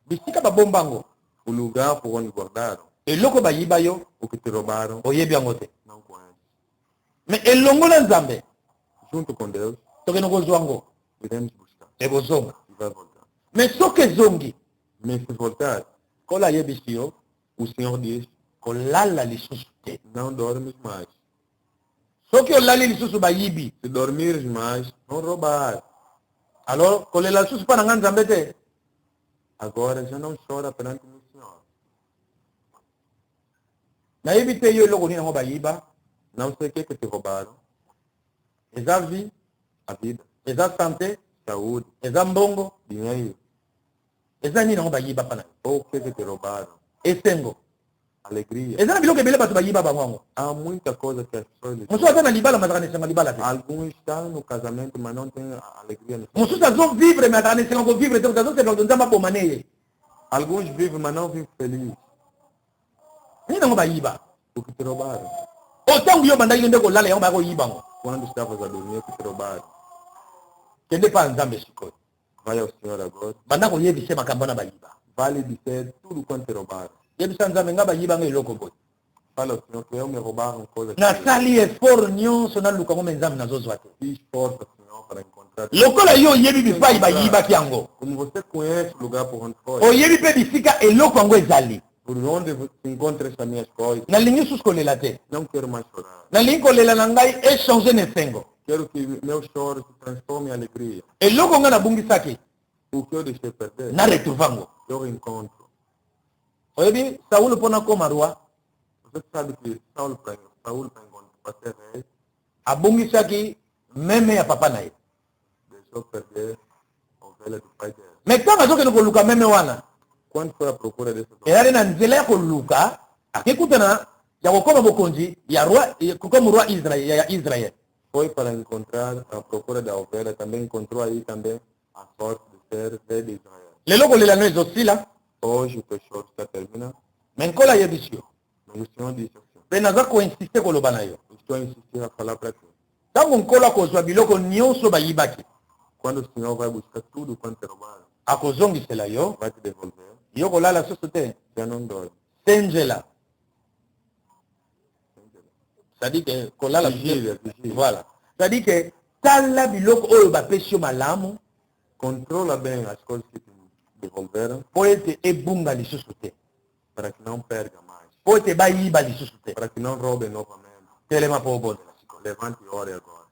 Bisika babombango O lugar por onde guardaram, eloko bayiba yo o que te roubaram, oyebi yango te. não conhece. Mais elongo na nzambe Junto com Deus, tokende kozwa yango iremos buscar ekozonga. e vai voltar. Mais soki ezongi Mas se voltar, kola ayebisi yo o Senhor diz, kolala lisusu te. não dormes mais. Soki olali lisusu bayibi Se dormires mais, vão roubar. alors kolela lisusu mpa na nga nzambe te. Agora já não chora perante o Senhor. Nayebi te yo eloko nini yango bayiba. Não sei o que te roubaram. Eza vie, A vida, eza santé, saúde, eza mbongo, dinheiro. eza nini yango bayiba mpa na yo. Ou o que te roubaram. Esengo Alegria. eza na biloko ebele bato bayiba bango yango. Há muita coisa que as pessoas lhe Mosusu aza na libala mazaka na esengo ya libala te. Alguns estão no casamento, mas não têm a alegria no Mosusu azovivre me azaka na esengo kovivre te azosepela kutu nzambe aboma ne ye. Alguns vivem, mas não vivem felizes. Nini yango bayiba. O que te roubaram. Otango yo bandaki yo nde kolala yango baya koyiba ngo. Quando estavas a dormir, o que te roubaram. Kende mpa nzambe sikoyo. Vai ao Senhor agora. Banda koyebisa makambo na bayiba. Vale dizer tudo quanto te roubaram. Yebisa nzambe nga bayiba nga eloko boye. Fala ao Senhor que eu me roubaram coisas. Nasali effort nyonso naluka ngo me nzambe nazozwa te. Fiz força, Senhor, para encontrar. Lokola yo oyebi bipai bayibaki yango. Como você conhece o lugar por onde foi, Oyebi mpe bisika eloko yango ezali. por onde se encontram essas minhas coisas, Nalingi susu kolela te. não quero mais chorar. Nalingi kolela na ngai echange na esengo. Quero que meu choro se transforme em alegria. Eloko nga nabungisaki O que eu deixei perder, na retrouvango. eu reencontro. Oyebi Saulo mpona koma roi Você sabe que Saulo para encontrar para ser rei, abungisaki meme ya papa na ye. deixou perder a ovelha do pai dele. Me ntango azokende koluka meme wana Quando foi à procura dessas ovelhas, ezali na nzela ya koluka akekutana ya kokoma bokonzi ya roi kokoma roi ya Israel. foi para encontrar a procura da ovelha, também encontrou aí também a sorte de ser rei de Israel. Lelo kolela no ezosila Hoje o teu choro está terminando, me nkola ayebisi yo mas o Senhor disse assim, mpe naza koinsiste koloba na yo estou a insistir a falar para ti. ntango nkola akozwa biloko nyonso bayibaki Quando o Senhor vai buscar tudo quanto te roubaram, akozongisela yo vai te devolver, yo kolala susu te já não dói. senjela c'est-à-dire que kolala Vigília, vigília. voilà c'est-à-dire que tala biloko oyo bapesi yo malamu Controla bem as coisas que te devolveram mpo ete ebunga lisusu te para que não perca mais, mpo ete bayiba lisusu te para que não roube novamente. telema mpo obonzela sikoyo Levante e ore agora.